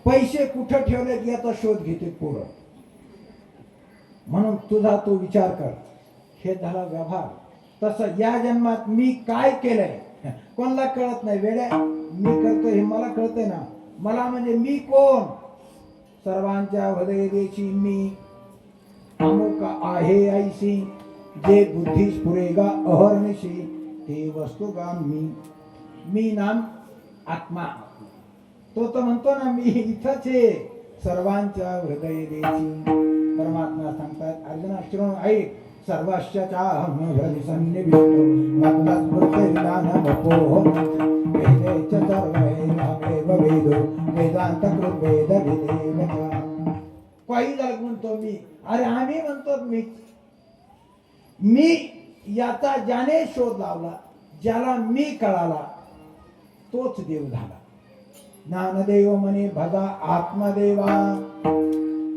पैसे कुठं ठेवलेत याचा शोध घेते पोरं. म्हणून तुझा तो विचार कर. हे झाला व्यवहार. तसं या जन्मात मी काय केलंय कोणाला कळत नाही. वेड्या, मी करतोय हे मला कळतंय ना. मला म्हणजे मी कोण, सर्वांच्या हृदय देशी मी अमुक आहे ऐसी, जे बुद्धीस पुरेगा अहर्निशी, ते वस्तुगा मी नाम आत्मा. तो तर म्हणतो ना मी इथंच आहे सर्वांच्या हृदय देशी. परमात्मा सांगतात अर्जुना श्रवण ऐक, सर्वाश्चाहम हृदय सन्निविष्टो मत्तः स्मृतिर्ज्ञानमपोहम् वेदैश्च सर्वैर्नामेव वेदो वेदान्तकृत् वेदविदेव च. काही झालं म्हणतो मी, अरे आम्ही म्हणतो मी याचा ज्याने शोध लावला, ज्याला मी कळाला, तोच देव झाला. ज्ञानदेव म्हणे भजा आत्मदेवा.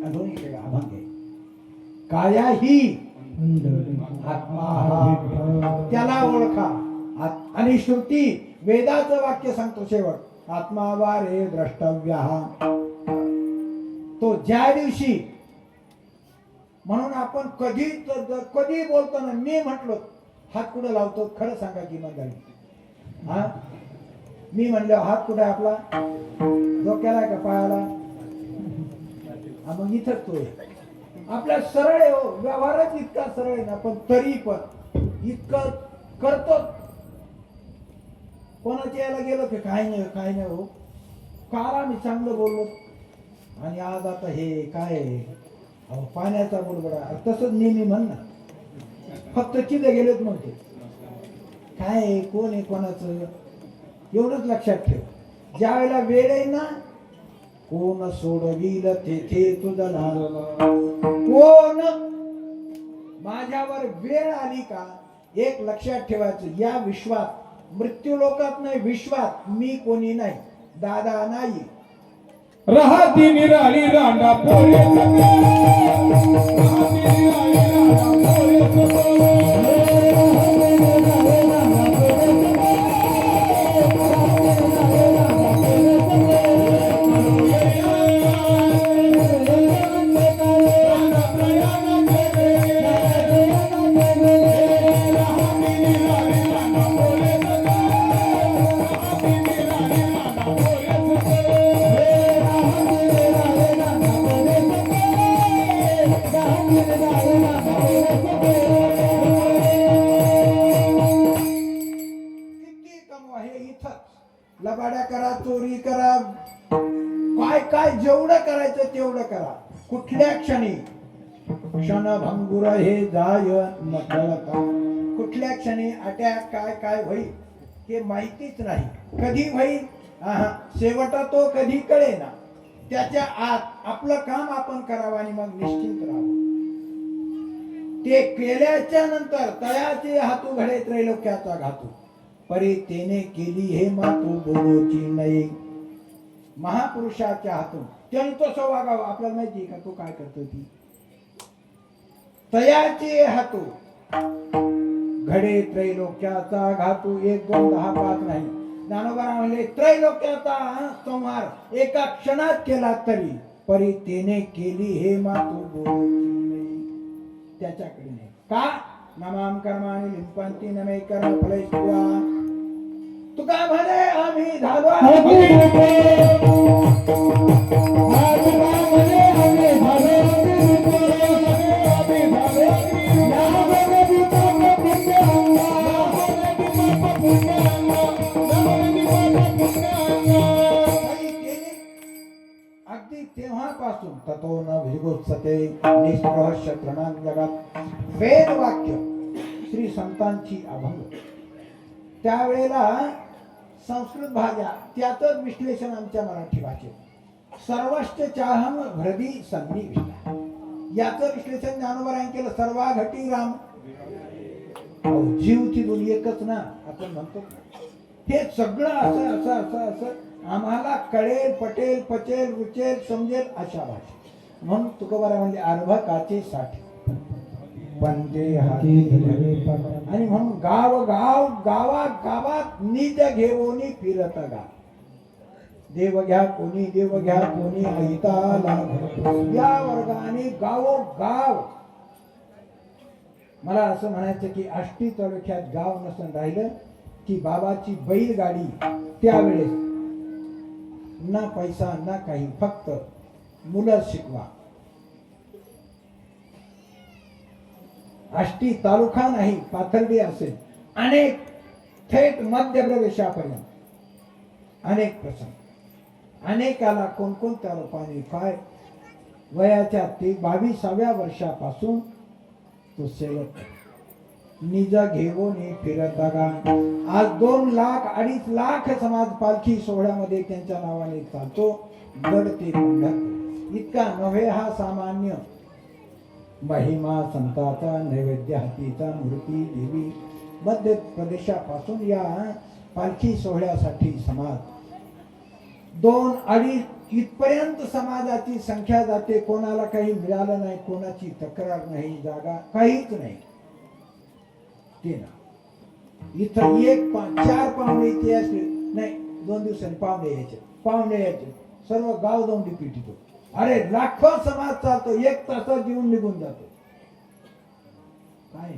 अधोनिकडे अभंग काया ही आत्मा, त्याला ओळखा. आणि श्रुती वेदाचं वाक्य सांगतो शेवट, आत्मा वारे द्रष्टव्य. तो ज्या दिवशी, म्हणून आपण कधी बोलतो ना, मी म्हटलो हात कुठं लावतो, खरं सांगा की मंडळी. हा, मी म्हणलो हात कुठे आपला, डोक्याला का पायाला, मग इथंच तो आपल्या सरळ आहे. हो, व्यवहारच इतका सरळ आहे ना, पण तरी पण इतकं करतो. कोणाच्या यायला गेलो की काय नाही हो, काल आम्ही चांगलं बोललो आणि आज आता हे काय पाण्याचा बुडबुडा. तसंच नेहमी म्हण ना, फक्त चिले गेलेत म्हणते. काय कोण आहे कोणाचं एवढंच लक्षात ठेव. ज्या वेळेला वेळ आहे ना, कोण सोडविल तेथे तुझं नाव. कोण माझ्यावर वेळ आली का, एक लक्षात ठेवायचं, या विश्वात मृत्यू लोकात नाही, विश्वात मी कोणी नाही, दादा नाही. राहती निराळी रांडा पोरे लबाड्या करा, चोरी करा, काय जेवढं करायचं तेवढं करा. कुठल्या क्षणी क्षणभंगुर हे जाय नकळता. कुठल्या क्षणी अटॅक काय होईल हे माहितीच नाही. कधी होईल शेवटा तो कधी कळेना. त्याच्या आत आपलं काम आपण करावं आणि मग निश्चिंत राहावं. ते केल्याच्या नंतर तयाचे हातू घडे त्रैलोक्याचा घातू, परी तेने केली हे मातू बोलोची नाही. महापुरुषाच्या हातून त्याने तो वागावं. आपल्याला माहिती का तो काय करतो. ती तयाचे हातू घडे त्रैलोक्याचा घातू. 1 2 10 5 नाही, ज्ञानोबा म्हणले त्रैलोक्याचा संहार एका क्षणात केला तरी परी तेने केली हे मातू बोलती त्याच्याकडे नाही का नमाम कर्माने लिंपंती नमे कर्म फलैस्वा तुका म्हणे आम्ही झालो अगदी तेव्हापासून ततो न भिगोत्सते निस्पृह शत्रणां जगात वेद वाक्य श्री संतांची अभंग त्यावेळेला संस्कृत भाषा त्याचंच विश्लेषण आमच्या मराठी भाषेत सर्वश्च चाहम हृदी सन्निविष्टा याचं विश्लेषण ज्ञानोबरांनी केलं सर्वा घटी राम जीव ती दोन्ही एकच ना आपण म्हणतो हे सगळं असं असं असं असं आम्हाला कळेल पटेल पचेल रुचेल समजेल अशा भाषा म्हणून तुकोबारा म्हणले अर्भकाचे साठी बंदे हाती आणि म्हणून गाव गाव गावात गावात निज घेऊनी फिरत गा देव घ्या कोणी देव घ्या कोणी ऐताला या वर्गाने गाव मला असं म्हणायचं की आष्टी तालुक्यात गाव नसून राहिलं की बाबाची बैलगाडी त्यावेळेस ना पैसा ना काही फक्त मुलं शिकवा आष्टी तालुका नाही पाथर्डी असेल अनेक थेट मध्य प्रदेशापर्यंत अनेक प्रसंग अनेकाला कोणकोणत्या रूपाने काय वयाच्या 22व्या वर्षापासून तो सेवक निज घेऊन फिरत बघा आज 2 लाख 2.5 लाख समाज पालखी सोहळ्यामध्ये त्यांच्या नावाने चालतो गड ते पंढरपूर इतका नव्हे हा सामान्य महिमा संताचा नैवेद्य हातीचा मूर्ती देवी मध्य प्रदेशापासून या पालखी सोहळ्यासाठी समाज 2-2.5 इथपर्यंत समाजाची संख्या जाते कोणाला काही मिळालं नाही कोणाची तक्रार नाही जागा काहीच नाही ते ना इथं 4 पाहुणे इथे असले नाही 2 दिवसांनी पाहुणे यायचे सर्व गाव जाऊन रिपीट होतो अरे लाखो समाज चालतो 1 तासात जीवन निघून जातो काय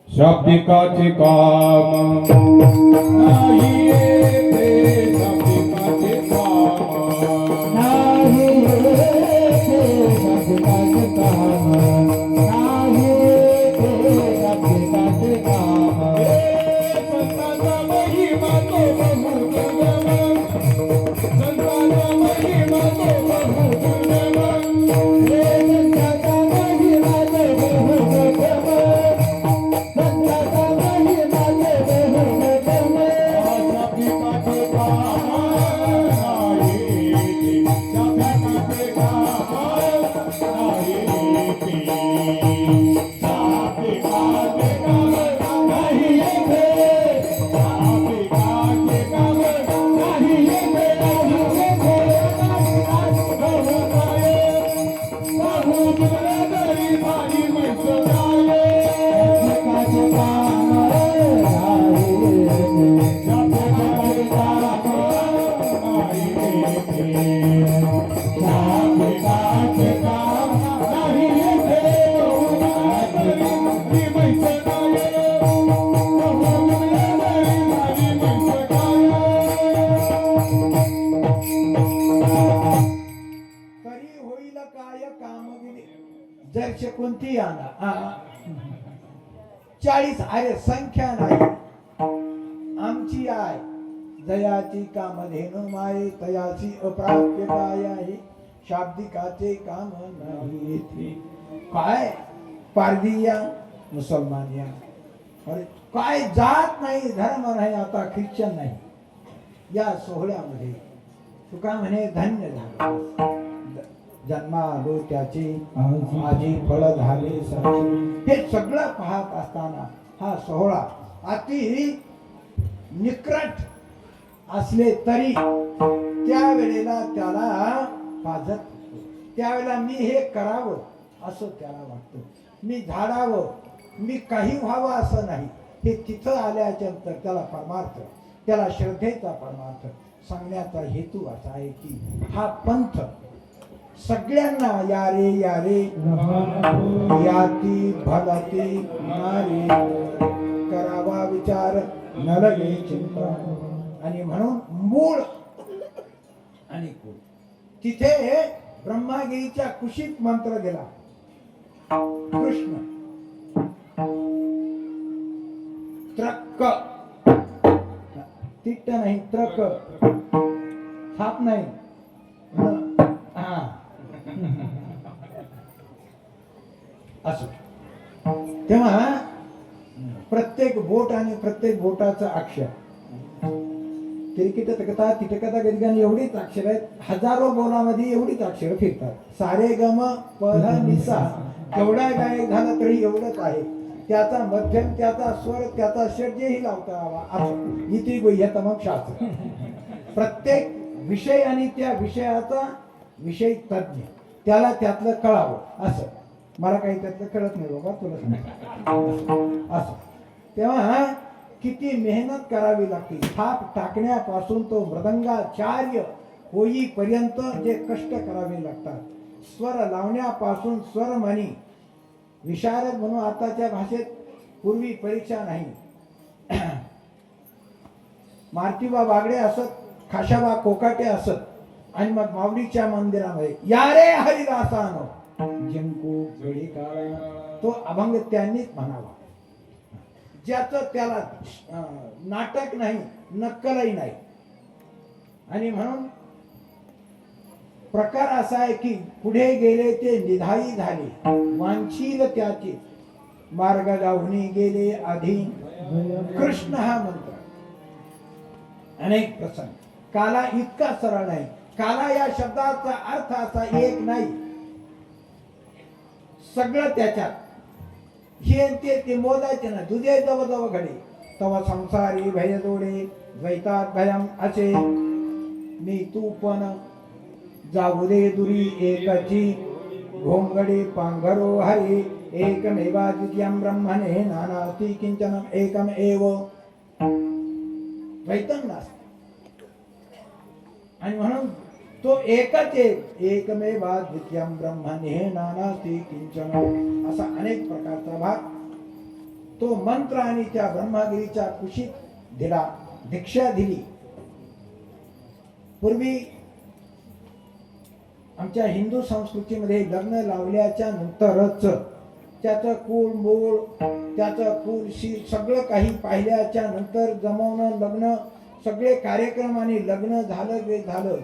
शाब्दिकाचे काम नाही येते शाब्दिकाचे काम नाही शाब्दिकाचे काम नाही शाब्दिकाचे काम संतांचा महिमा तो बहु दुर्लभ संतांचा महिमा तो बहु दुर्लभ जरचे कोणती आणा 40 अरे संख्या नाही आमची आय जयाची कामधेनु माये तयाची अप्राप्य काय आहे शाब्दिकाचे काम नाही काय पारदिया मुसलमानिया अरे काय जात नाही धर्म नाही आता ख्रिश्चन नाही या सोहळ्यामध्ये तुका म्हणे धन्य झाले जन्मालो त्याची आजी फळ झाले हे सगळं पाहत असताना हा सोहळा अति निकट असले तरी त्यावेळेला त्याला पाजत त्यावेळेला मी हे करावं असं त्याला वाटतं मी झाडावं मी काही व्हावं असं नाही हे तिथं आल्याच्या नंतर त्याला परमार्थ त्याला श्रद्धेचा परमार्थ सांगण्याचा हेतू असा आहे की हा पंथ सगळ्यांना यारे यारे याती भलती नारे करावा विचार न लगे चिंता. आणि म्हणून मूळ आणि कुळ तिथे ब्रह्मागिरीच्या कुशीत मंत्र दिला. कृष्ण त्रक तिट्ट नाही, त्रक थाप नाही. हा असं तेव्हा प्रत्येक बोट आणि प्रत्येक बोटाचा अक्षर तिरकिट तकता तिटकता गजगाने एवढीच अक्षर आहेत. हजारो बोलामध्ये एवढीच अक्षर फिरतात. सारे गम पध निसा केवढा गायक झाला तरी एवढंच आहे. त्याचा मध्यम, त्याचा स्वर, त्याचा षड्जेही लावता यावा असं इथे गुह्यतम शास्त्र. प्रत्येक विषय आणि त्या विषयाचा विषय तज्ञ त्याला त्यातलं कळावं असं. मला काही त्यातलं कळत नाही बाबा, तुला सांग असं. तेव्हा किती मेहनत करावी लागते. थाप टाकण्यापासून तो मृदंगाचार्य होईपर्यंत जे कष्ट करावे लागतात. स्वर लावण्यापासून स्वर म्हणी विशारद म्हणून आताच्या भाषेत पूर्वी परीक्षा नाही. मारुतीबा बागडे असत, खाशाबा कोकाटे असत आणि मग माऊलीच्या मंदिरामध्ये या रे हरिदासानो जिंकू गडी काळा तो अभंग त्यांनीच म्हणावा. ज्याचं त्याला नाटक नाही, नक्कलही नाही. आणि म्हणून प्रकार असा आहे की पुढे गेले ते निधाई झाले वांछील त्याचे मार्ग लावणी गेले आधी कृष्ण हा मंत्र. अनेक प्रसंग काला इतका सरळ नाही. काला या शब्दाचा अर्थ असा एक नाही, सगळं त्याच्यात. हे ते मोजायचे ना. तुझे जव जव घडे तव संसारी भय जोडे द्वैतात भयम असे मी तू पण जाऊ दे दुरी एकाची घोंगडे पांघरो हरी एकमेवा द्वितीयं ब्रह्मणे नानास्ति किंचनम एकम एव द्वैतं नास्ति. आणि म्हणून तो एकच एकमेवा द्वितीयं ब्रह्मणे नानास्ति किंचन असा अनेक प्रकारचा भाग तो मंत्र आणि त्या ब्रह्मगिरीच्या कुशीत दिला. दीक्षा दिली. पूर्वी आमच्या हिंदू संस्कृतीमध्ये लग्न लावल्याच्या नंतरच त्याचं कुळ मूळ, त्याचं कुलशील सगळं काही पाहिल्याच्या नंतर जमवणं, लग्न सगळे कार्यक्रम आणि लग्न झालं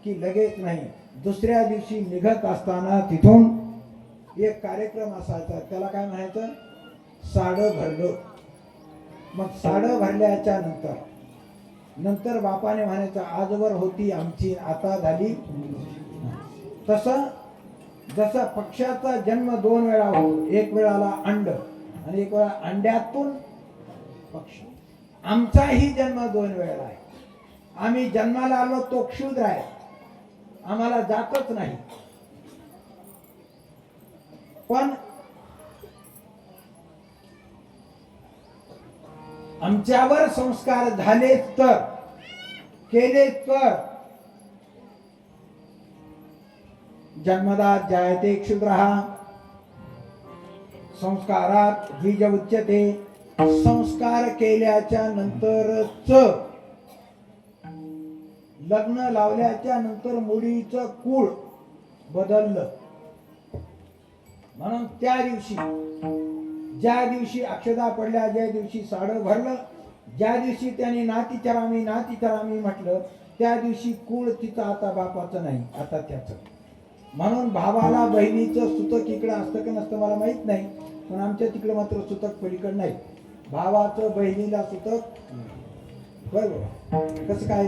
की लगेच नाही. दुसऱ्या दिवशी निघत असताना तिथून एक कार्यक्रम असायचा. त्याला काय म्हणायचं? साडं भरलं. मग साडं भरल्याच्या नंतर बापाने म्हणायचं आजवर होती आमची आता झाली. तसं जसा पक्षाचा जन्म दोन वेळा होतो. एक वेळाला अंड आणि एक वेळा अंड्यातून पक्ष. आमचाही जन्म दोन वेळा आहे. आम्ही जन्माला आलो तो क्षुद्र आहे, आम्हाला जातच नाही. पण आमच्यावर संस्कार झाले तर केले तर जन्मदात जायते क्षुद्रः संस्कारात द्विज उच्यते. संस्कार केल्याच्या नंतरच लग्न लावल्याच्या नंतर मुलीचं कुळ बदललं. म्हणून त्या दिवशी ज्या दिवशी अक्षता पडल्या, ज्या दिवशी साडं भरलं, ज्या दिवशी त्याने नातीचरामी नातीचरामी म्हटलं, त्या दिवशी कुळ तिचं आता बापाचं नाही, आता त्याचं. म्हणून भावाला बहिणीचं सुतक इकडं असतं का नसतं मला माहित नाही, पण आमच्या तिकडं मात्र सुतक पलीकडं नाही. भावाचं बहिणीला सुतक बरोबर कसं काय?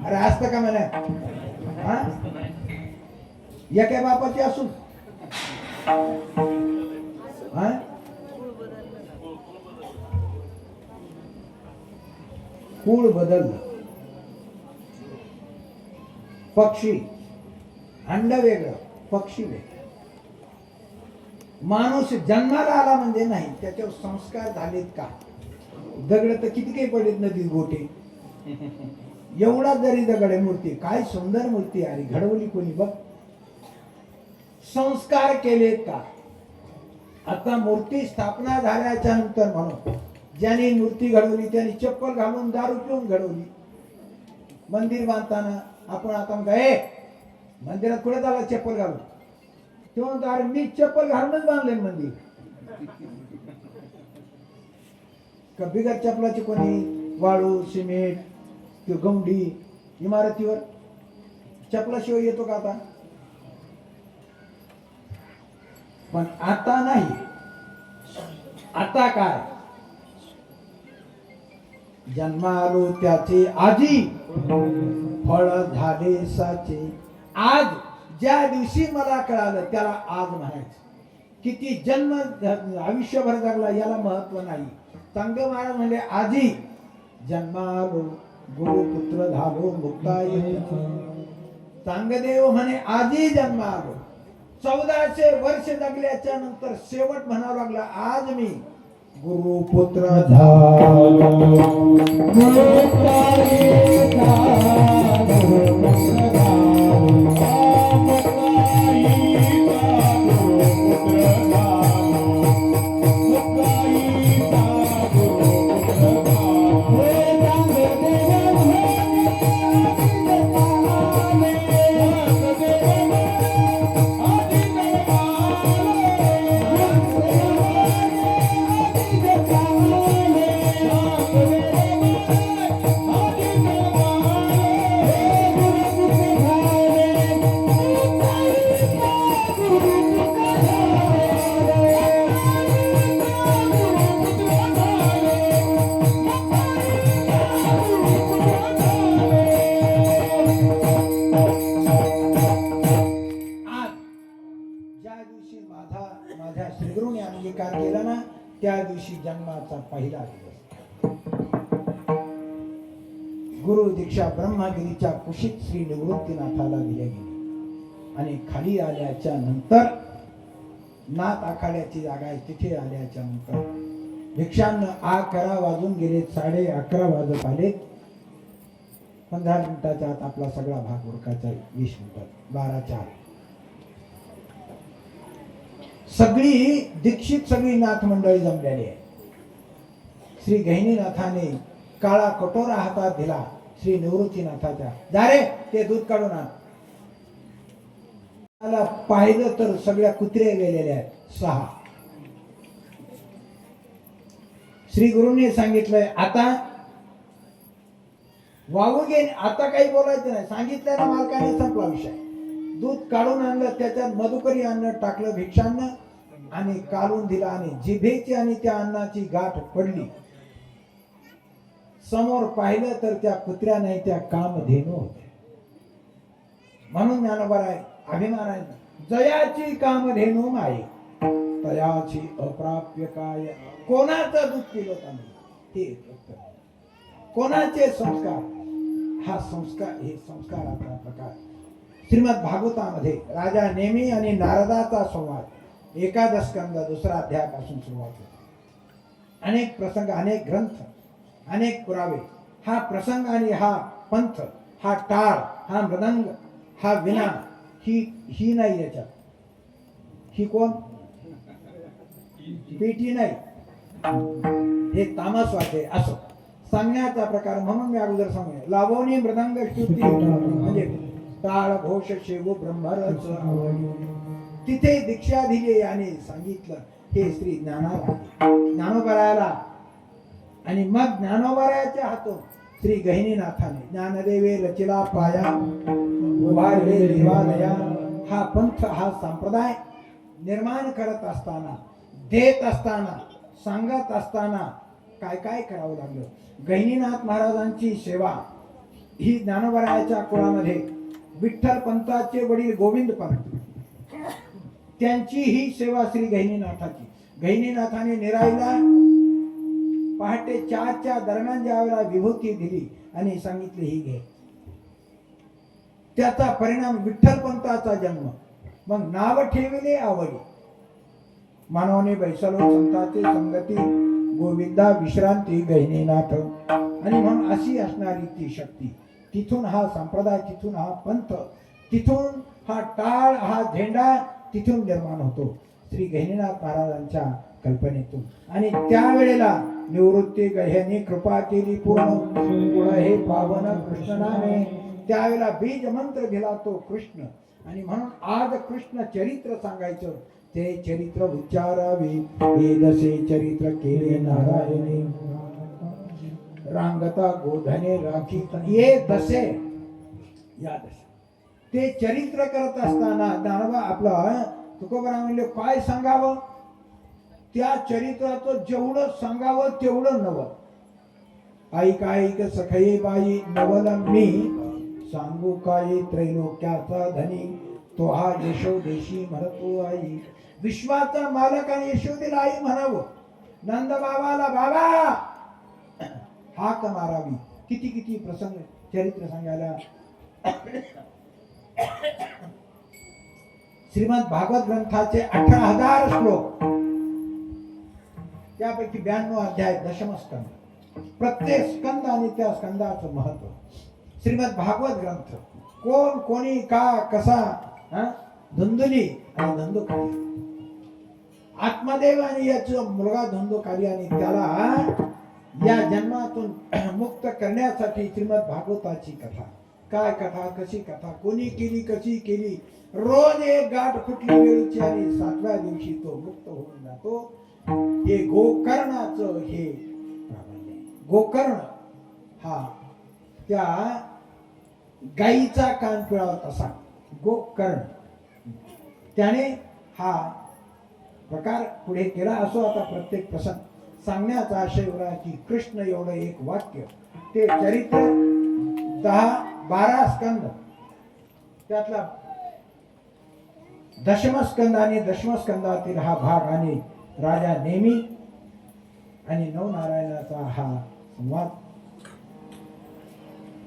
अरे असतं का म्हणा? हा एका बापाची असून हा कुळ बदललं. पक्षी अंड वेगळं, पक्षी वेगळं. माणूस जन्माला आला म्हणजे नाही, त्याच्यावर संस्कार झालेत का? दगड तर किती काही पडलेत नदीत गोटे, एवढा जरी दगड आहे मूर्ती, काय सुंदर मूर्ती आहे, घडवली कोणी बघ. संस्कार केलेत का? आता मूर्ती स्थापना झाल्याच्या नंतर म्हणून ज्यांनी मूर्ती घडवली त्यांनी चप्पल घालून दारू पिऊन घडवली. मंदिर बांधताना आपण आता म्हणतो मंदिरात कुठे झाला चप्पल घालून, तो म्हणतो अरे मी चप्पल घालूनच बांधले मंदिर. का बिगर चपलाची कोणी वाळू सिमेंट किंवा गौंडी इमारतीवर चपलाशिवाय येतो का आता? पण आता नाही. आता काय, जन्मालो त्याचे आजी फळ झाले साचे. आज ज्या दिवशी मला कळालं त्याला आज म्हणायचं. किती जन्म आयुष्यभर जगला याला महत्व नाही. चांगदेव महाराज म्हणजे आजी जन्मालो गुरुपुत्र झालो मुक्ताई. चांगदेव म्हणे आजी जन्मालो. 1400 वर्ष जगल्याच्या नंतर शेवट म्हणावं लागला आज मी गुरुपुत्र झालो मुक्ताई माझ्या श्रीगुरूने अंगीकार केला ना त्या दिवशी जन्माचा पहिला दिवस. गुरु दीक्षा ब्रह्मगिरीच्या कुशीत श्री निवृत्तीनाथाला दिली गेली आणि खाली आल्याच्या नंतर नाथ आखाड्याची जागा आहे तिथे आल्याच्या नंतर भिक्षांना 11 वाजून गेले, 11:30 वाजत आले. 15 मिनिटाच्या आत आपला सगळा भाग उरकायचा. 20 मिनिटात 12:04 सगळी दीक्षित सगळी नाथ मंडळी जमलेली आहे. श्री गहिनीनाथाने काळा कटोरा हातात दिला श्री निवृत्तीनाथाच्या. जा रे ते दूध काढून आण. मला पाहिलं तर सगळ्या कुत्रे गेलेले आहेत 6. श्री गुरूंनी सांगितलंय आता वाहू घे, आता काही बोलायचं नाही. सांगितलं ना मालकाने, संपला विषय. दूध काढून आणलं, त्याच्यात मधुकरी अन्न टाकलं भिक्षांना आणि काढून दिला आणि जिभेची आणि त्या अन्नाची गाठ पडली. समोर पाहिलं तर त्या कुत्र्या नाही त्या कामधेनू होत्या. म्हणून ज्ञानोबाराय अभिमान आहे, जयाची कामधेनू माई तयाची अप्राप्य काय. कोणाचं दूध पिलं ते कोणाचे संस्कार, हा संस्कार, हे संस्काराचा प्रकार. श्रीमद भागवतामध्ये राजा नेमी आणि नारदाचा संवाद 11 स्कंद 2रा अध्यायापासून सुरुवात होतो. अनेक प्रसंग, अनेक ग्रंथ, अनेक पुरावे. हा प्रसंग आणि हा पंथ, हा टाळ, हा मृदंग, हा विना, ही नाही याच्यात. ही कोण पेटी नाही, हे तामस वाटे असं सांगण्याचा प्रकार. म्हणून मी अगोदर सांगूया लावणी मृदंग स्तुती म्हणजे टाळ घोष शेवो ब्रह्मरच. तिथे दीक्षा दिली आणि सांगितलं हे श्री ज्ञानोबरायाला. आणि मग ज्ञानोबरायाच्या हातून श्री गहिनीनाथाने ज्ञानदेवे रचिला पाया उभारले देवालया. हा पंथ, हा संप्रदाय निर्माण करत असताना, देत असताना, सांगत असताना काय काय करावं लागलं. गहिनीनाथ महाराजांची सेवा ही ज्ञानोबरायाच्या कुळामध्ये विठ्ठल पंथाचे वडील गोविंद पंत, त्यांची ही सेवा श्री गहिनीनाथाची. गहिनीनाथाने निराईला पहाटे 4च्या दरम्यान ज्यावेळेला विभूती दिली आणि सांगितले ही घे, त्याचा परिणाम विठ्ठल पंथाचा जन्म. मग नाव ठेवले आवडी. मानवाने बैसलो संतांची संगती, गोविंदा विश्रांती गहिनीनाथ. आणि म्हणून अशी असणारी ती शक्ती, तिथून हा संप्रदाय, तिथून हा पंथ, तिथून हा टाळ, हा झेंडा तिथून निर्माण होतो श्री गहिनीनाथ महाराजांच्या कल्पनेतून. आणि त्यावेळेला निवृत्ती गह्याने कृपा केली पूर्ण पुढं हे पावन कृष्ण नामे. त्यावेळेला बीज मंत्र दिला तो कृष्ण. आणि म्हणून आज कृष्ण चरित्र सांगायचं, ते चरित्र उच्चारावे हे जसे चरित्र केले नारायणे. रांगता गोधने राखी ये दसे, या दशा ते चरित्र करत असताना दानवा आपला तुकोबरा म्हणले काय सांगावं, त्या चरित्राचं जेवढं सांगावं तेवढं नवल. ऐक ऐक सखये बाई नवल मी सांगू काय त्रैलोक्याचा धनी, तो हा यशोदेशी म्हणतो आई. विश्वाचा मालक आणि यशोदेला आई म्हणावं. नंद बाबाला बाबा हाक मारावी. किती किती प्रसंग चरित्र सांगायला. श्रीमद भागवत ग्रंथाचे 18,000 श्लोक, त्यापैकी 92 अध्याय, दशम स्कंद. प्रत्येक स्कंद आणि त्या स्कंदाचं महत्व. श्रीमद भागवत ग्रंथ कोण कोणी का कसा धुंदुली आणि धंदोकारी, आत्मदेव आणि याचं मुलगा धंदोकारी, आणि त्याला या जन्मातून मुक्त करण्यासाठी श्रीमद भागवताची कथा. काय कथा, कशी कथा, कोणी केली, कशी केली. रोज एक गाठ फुटली वेळीची आणि 7व्या दिवशी तो मुक्त होऊन जातो. हे गोकर्णाचं हे प्राबल्य. गोकर्ण हा त्या गाईचा कान पिळावत असा गोकर्ण, त्याने हा प्रकार पुढे केला. असो आता प्रत्येक प्रसंग सांगण्याचा आशय एवढा की कृष्ण एवढं एक वाक्य, ते चरित्र 10-12 स्कंद, त्यातला दशमस्कंद आणि दशमस्कंदातील हा भाग, आणि राजा नेमी आणि नवनारायणाचा हा संवाद.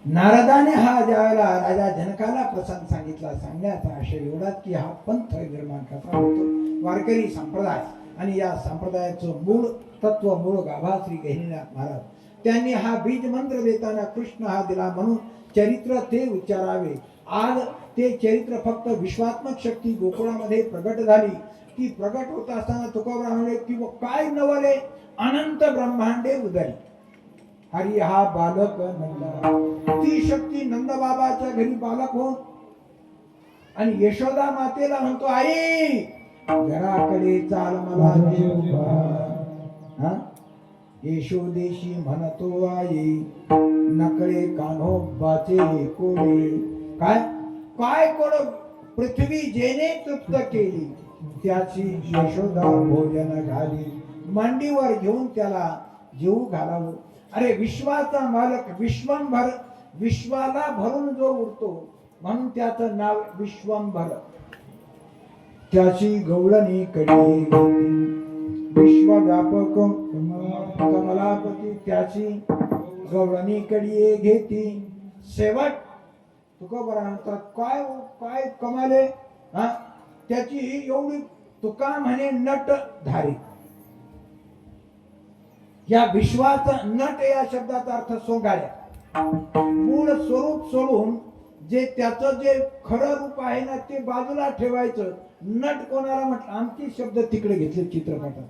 नारदाने हा ज्यावेळेला राजा जनकाला प्रसंग सांगितला, सांगण्याचा आशय एवढाच की हा पंथ निर्माण कसा होतो, वारकरी संप्रदाय. आणि या संप्रदायाचं मूळ तत्व, मूळ गाभा श्री गहिनीनाथ महाराज. त्यांनी हा बीज मंत्र देताना कृष्ण हा दिला, म्हणून चरित्र ते उच्चारावे. आज ते चरित्र फक्त विश्वात्मक शक्ती गोकुळामध्ये प्रगट झाली. ती प्रगट होत असताना तुकोबरा म्हणले की काय नवले अनंत ब्रह्मांडे उदरी. हरी हा बालक नंदा, ती शक्ती नंद बाबाच्या घरी बालक होऊन आणि यशोदा मातेला म्हणतो आई घराकडे चाल मला यशोदेशी म्हणतो आई नकळे कान्होबाचे कोडे. काय काय कोड पृथ्वी जेने तृप्त केली, त्याची यशोदा भोजन घाली. मांडीवर घेऊन त्याला जीव घालावं. अरे विश्वाचा मालक, विश्वंभर, विश्वाला भरून जो उरतो म्हणून त्याचं नाव विश्वंभर. त्याची गवळणी कडी विश्वव्यापक कमलापती, त्याची गवळणी कडी घेती. शेवट तुकोबरा म्हणतात काय काय कमाले, त्याची एवढी तुका म्हणे नट धारी. या विश्वाचा नट या शब्दाचा अर्थ सोंगाड्या. मूळ स्वरूप सोडून जे त्याचं जे खरं रूप आहे ना ते बाजूला ठेवायचं. नट कोणाला म्हटलं, आमचे शब्द तिकडे घेतले चित्रपटात.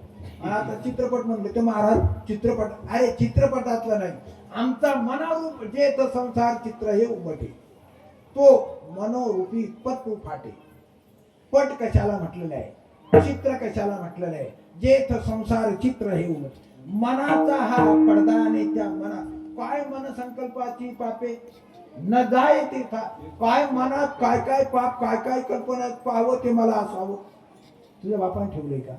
आता चित्रपट म्हणले तर महाराज चित्रपट, अरे चित्रपटातला नाही, आमचा मनोरूप जे तर संसार चित्र हे उमटे, तो मनोरूपी पट फाटे. पट कशाला म्हटलेलं आहे, चित्र कशाला म्हटलेलं आहे, जे तर संसार चित्र हे उमटे. मनाचा हा पडदा आणि त्या मनात काय मन संकल्पाची पापे न जाय ते काय मनात काय काय पाप, काय काय कल्पनात पाहावं ते मला असावं. तुझ्या बापाने ठेवलंय का?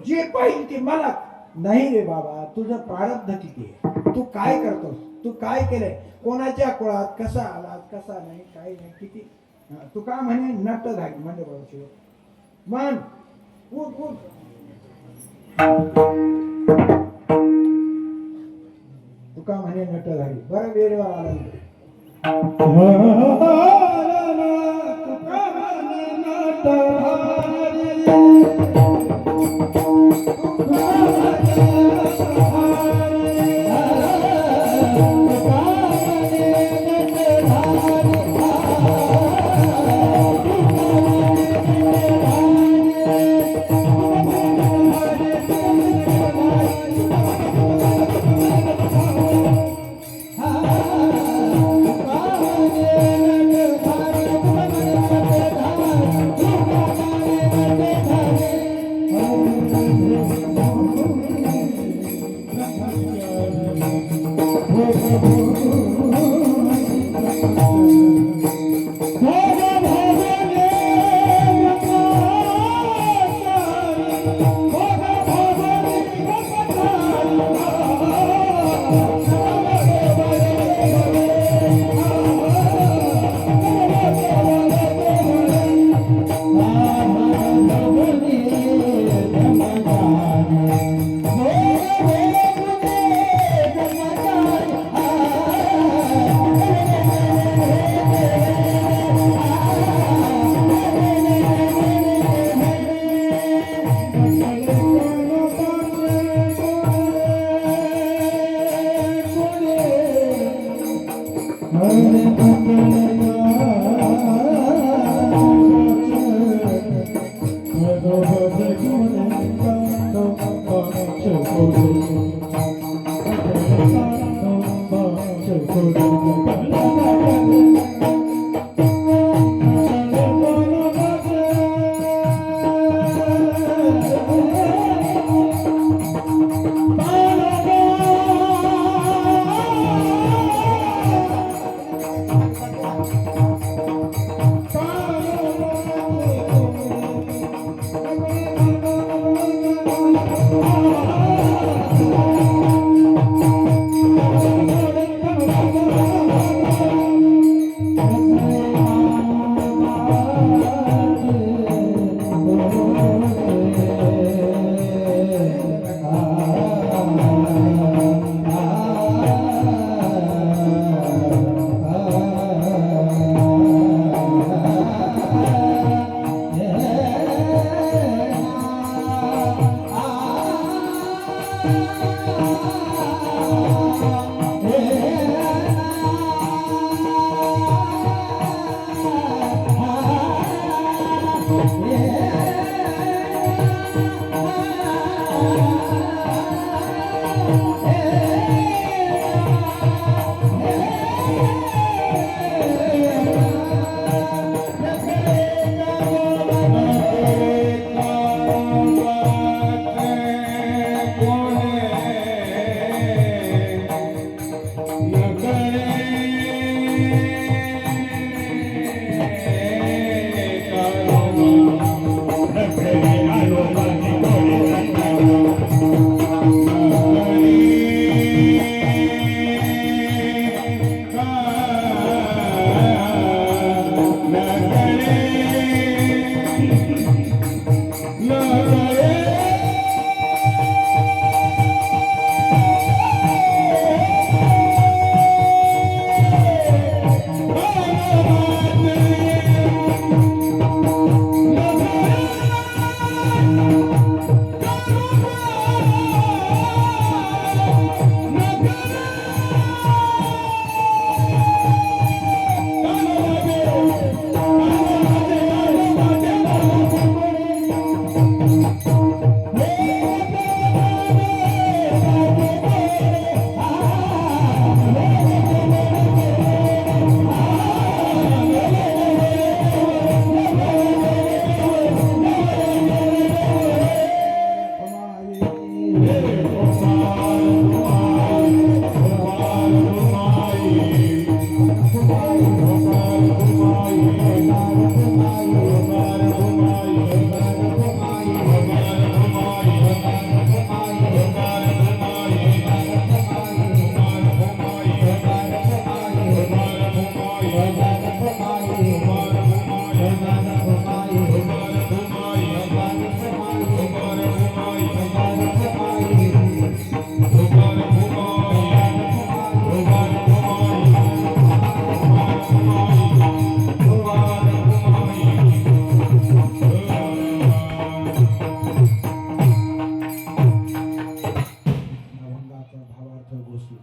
जे पाहिजे ते मला नाही रे बाबा. तुझं प्रारब्ध किती आहे, तू काय करतोस, तू काय केलंय, कोणाच्या कुळात कसा आलास, कसा नाही, काय नाही, किती. तू का म्हणे नट झाली म्हणजे बरोबर मन उठ उठ. तुका म्हणे नट झाली. बरं वेळेवर आला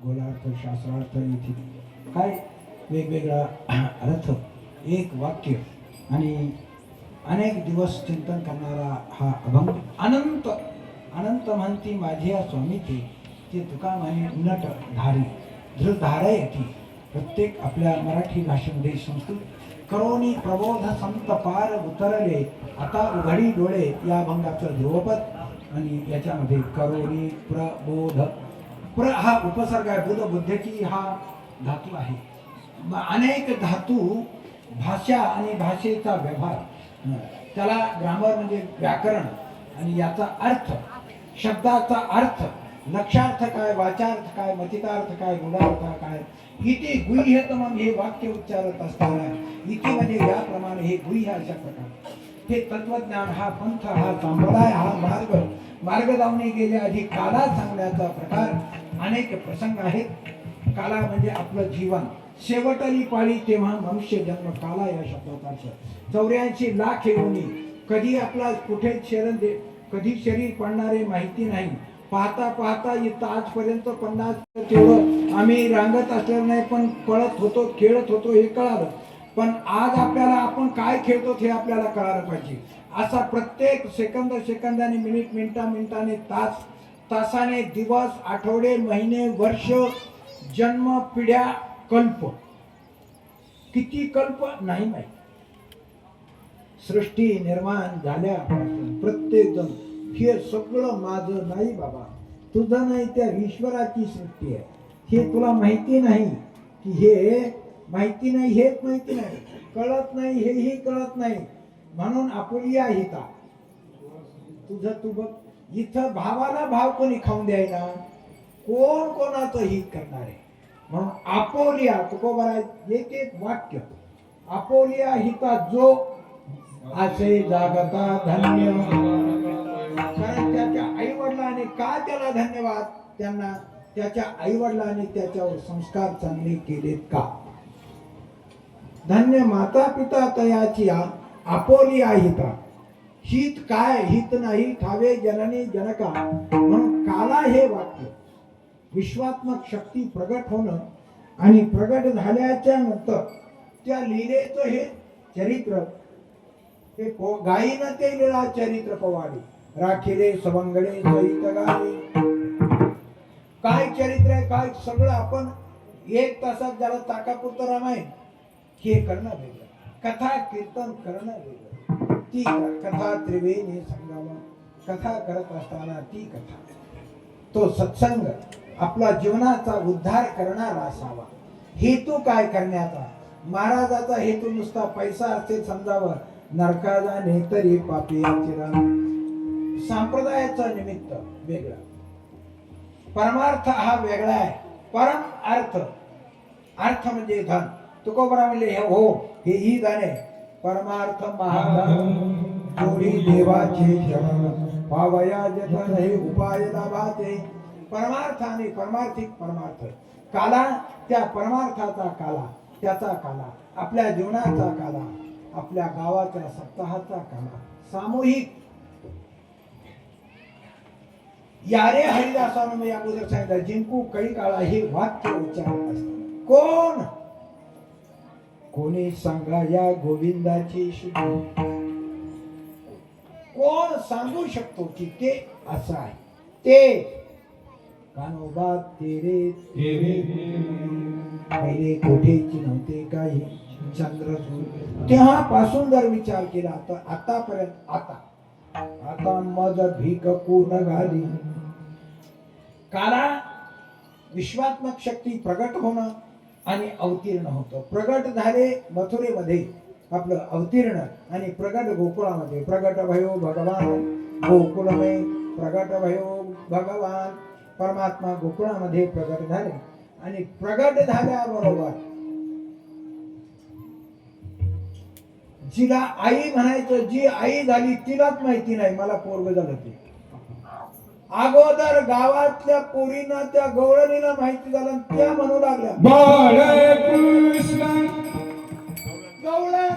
गोलार्थ शास्त्रार्थ इथे काय वेगवेगळा अर्थ एक वाक्य आणि अनेक दिवस चिंतन करणारा हा अभंग अनंत अनंत म्हणती माझ्या स्वामी ते तुका म्हणे नट धारी धृधारा येते प्रत्येक आपल्या मराठी भाषेमध्ये संस्कृत करोनी प्रबोध संत पार उतरले आता उघडी डोळे या अभंगाचं ध्रुवपद आणि याच्यामध्ये करोनी प्रबोध प्र हा उपसर्ग आहे बुध बुद्धकी हा धातू आहे अनेक धातू भाषा आणि भाषेचा व्यवहार त्याला ग्रामर म्हणजे व्याकरण आणि याचा अर्थ शब्दाचा अर्थ लक्षार्थ काय वाचार्थ काय मतितार्थ काय गुणार्थ काय इथे गुह्यतमम हे वाक्य उच्चारत असताना इथे म्हणजे याप्रमाणे हे गुह्य अशा प्रकार हे तत्वज्ञान हा पंथ हा संप्रदाय हा मार्ग लावणे गेले आधी काला सांगण्याचा प्रकार अनेक प्रसंग आहेत काला म्हणजे आपलं जीवन शेवटली पाळी तेव्हा मनुष्य जन्म काला या शब्दाचा अर्थ 84 लाख योनी कधी आपला कुठे शरण दे कधी शरीर पडणारे माहिती नाही पाहता पाहता इथं आजपर्यंत 50 तेवढं आम्ही रांगत असलेलं नाही, पण पळत होतो, खेळत होतो हे कळालं. पण आज आपल्याला आपण काय खेळतो हे आपल्याला कळायला पाहिजे. असा प्रत्येक सेकंदाने, मिनिटाने, तासाने, दिवस, आठवडे, महिने, वर्ष, जन्म, पिढ्या, कल्प, किती कल्प नाही माहिती. सृष्टी निर्माण झाल्यापासून प्रत्येक जण हे सगळं माझं नाही बाबा, तुझं नाही, त्या ईश्वराची सृष्टी आहे. हे तुला माहिती नाही की हे माहिती नाही, हेच माहिती नाही, कळत नाही, हेही कळत नाही. म्हणून आपुलिया हिता, तुझं तू बघ. इथं भावाला भाव कोणी खाऊन द्यायला, कोण कोणाचं हित करणार आहे. म्हणून आपोलिया तुकोबरा एक एक वाक्य, आपोलिया हिता जो असे जागता धन्य. कारण त्याच्या आई वडिलांनी का त्याला धन्यवाद, त्यांना त्याच्या आई वडिलांनी त्याच्यावर संस्कार चांगले केलेत का. धन्य माता पिता तयाची आपोलिया हिता. हित काय, हित नाही ठावे जननी जनका. म्हणून काला हे वाक्य विश्वात्मक शक्ती प्रगट होणं आणि प्रगट झाल्याच्या नंतर त्या लीलेचं हे चरित्र, हे गायीनं ते लीला चरित्र पवाडी राखिले सवंगडे सहित गाई. काय चरित्र आहे, काय सगळं आपण 1 तासात ज्याला ताकापुरतं रामायण हे करणं वेगळं, कथा कीर्तन करणं वेगळं. ती कथा त्रिवेणी संगम, कथा करत असताना ती कथा, तो सत्संग आपला जीवनाचा उद्धार करणारा असावा. हेतू काय करण्याचा, महाराजाचा हेतू नुसता पैसा असे समजावं, नरकाला नेतरी पापियाची राम. संप्रदायाचा निमित्त वेगळा, परमार्थ हा वेगळा आहे. परम अर्थ, अर्थ म्हणजे धन. तुकोबरा म्हणले हो हे ही धन आहे. परमार्थ महाधन जोडी देवाचे शरण, पावया जतन हे उपाय लाभाचे. परमार्थ आणि परमार्थिक परमार्थ, काला त्या परमार्थाचा काला, त्याचा काला, आपल्या जीवनाचा काला, आपल्या गावाच्या सप्ताहाचा काला, सामूहिक. यारे हरिदासानं मी अगोदर सांगितलं, जिंकू कळी काळा हे वाक्य उच्चारत असताना कोण कोणी सांगा या गोविंदाची शुद्धी. कोण सांगू शकतो की ते असं आहे. ते कानोबा तेरे पहिले कोठेची नव्हते काही चंद्र. तेव्हापासून जर विचार केला तर आतापर्यंत आता मज भीक पूर्ण घाली. काला विश्वात्मक शक्ती प्रगट होणं आणि अवतीर्ण होतं. प्रगट झाले मथुरेमध्ये आपलं अवतीर्ण, आणि प्रगट गोकुळामध्ये. प्रगट भयो भगवान गोकुळमे, प्रगट भयो भगवान परमात्मा गोकुळामध्ये प्रगट झाले. आणि प्रगट झाल्याबरोबर जिला आई म्हणायचं, जी आई झाली तिलाच माहिती नाही मला पोरग झालं ते. अगोदर गावातल्या पोरींना त्या गवळणीला माहिती झालं, त्या म्हणू लागल्या बाळकृष्ण गवळण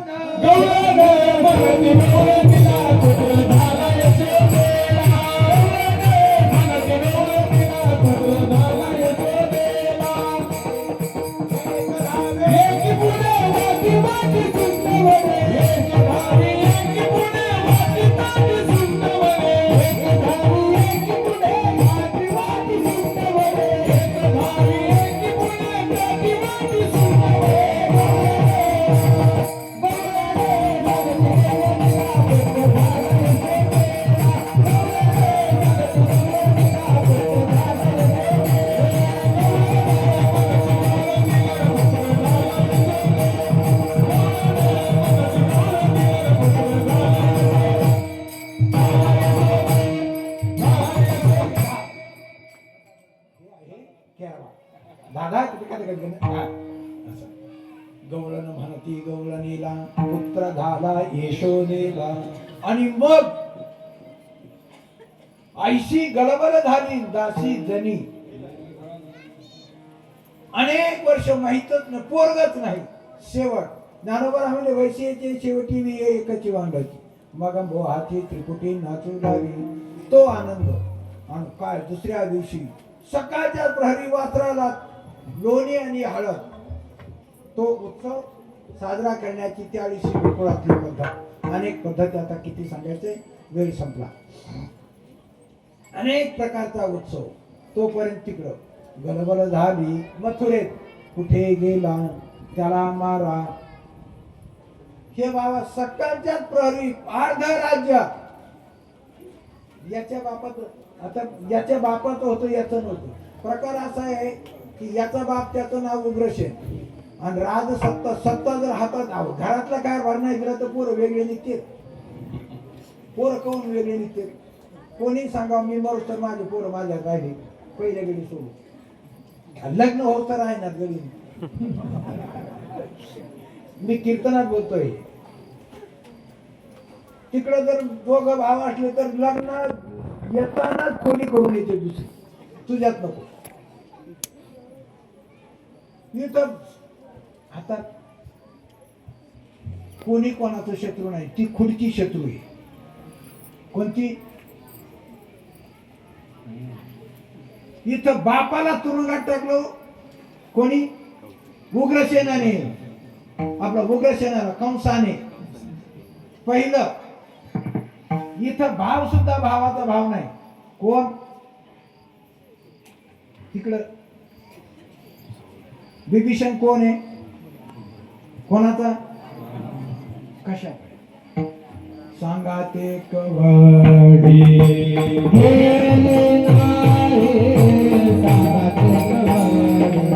दादा गवळण म्हणती गवळणीला पुत्र झाला यशोदेला. आणि मग आईशी गलबल झाली दासी जनी. अनेक वर्ष माहीतच नाही, पोरगच नाही. शेवट ज्ञानोबा म्हणले वैशीचे शेवटी मी एकची वांगाची. मग भो हाती त्रिपुटी नाचू लागली. तो आनंद आणि काय दुसऱ्या दिवशी सकाळच्या प्रहरी वासराला लोणी आणि हळद तो उत्सव साजरा करण्याची त्या दिवशी गोकुळातली पद्धत. अनेक पद्धती आता किती सांगायचे, वेळ संपला. अनेक प्रकारचा उत्सव. तोपर्यंत तिकडं गलबल झाली मथुरेत. कुठे गेला त्याला मारा. हे बाबा सकाळच्याच प्रहरी अर्ध राज्य याच्या बापात, आता याच्या बापात होतं याचं नव्हतं. प्रकार असा आहे की याचा बाप त्याचं नाव उग्रसेन आणि राजसत्ता सत्ता जर हातात आव घरातला काय भर नाही दिला तर पोरं वेगळे निघते. पोरं कोण वेगळे निघते? कोणी सांगा मी मरोस तर माझे पोरं माझ्यात राहिले पहिल्या गडी सोडून. लग्न होत तर आहे ना गडी. मी कीर्तनात बोलतोय. तिकडे जर दोघं भाव असले तर लग्न येतानाच खोली करून येते दुसरी, तुझ्यात नको. मी तर आता कोणी कोणाचं शत्रू नाही, ती खुडची शत्रू आहे. कोणती? इथं बापाला तुरुंगात टाकलो कोणी? उग्रसेनाने. आपला उग्रसेनाला कंसाने. पहिलं इथं भाव सुद्धा भावाचा भाव नाही. कोण? तिकडं विभीषण कोण आहे? कोणाचा? कशा? सांगा ते कवडी गेले नाही, सांगा ते कवडी.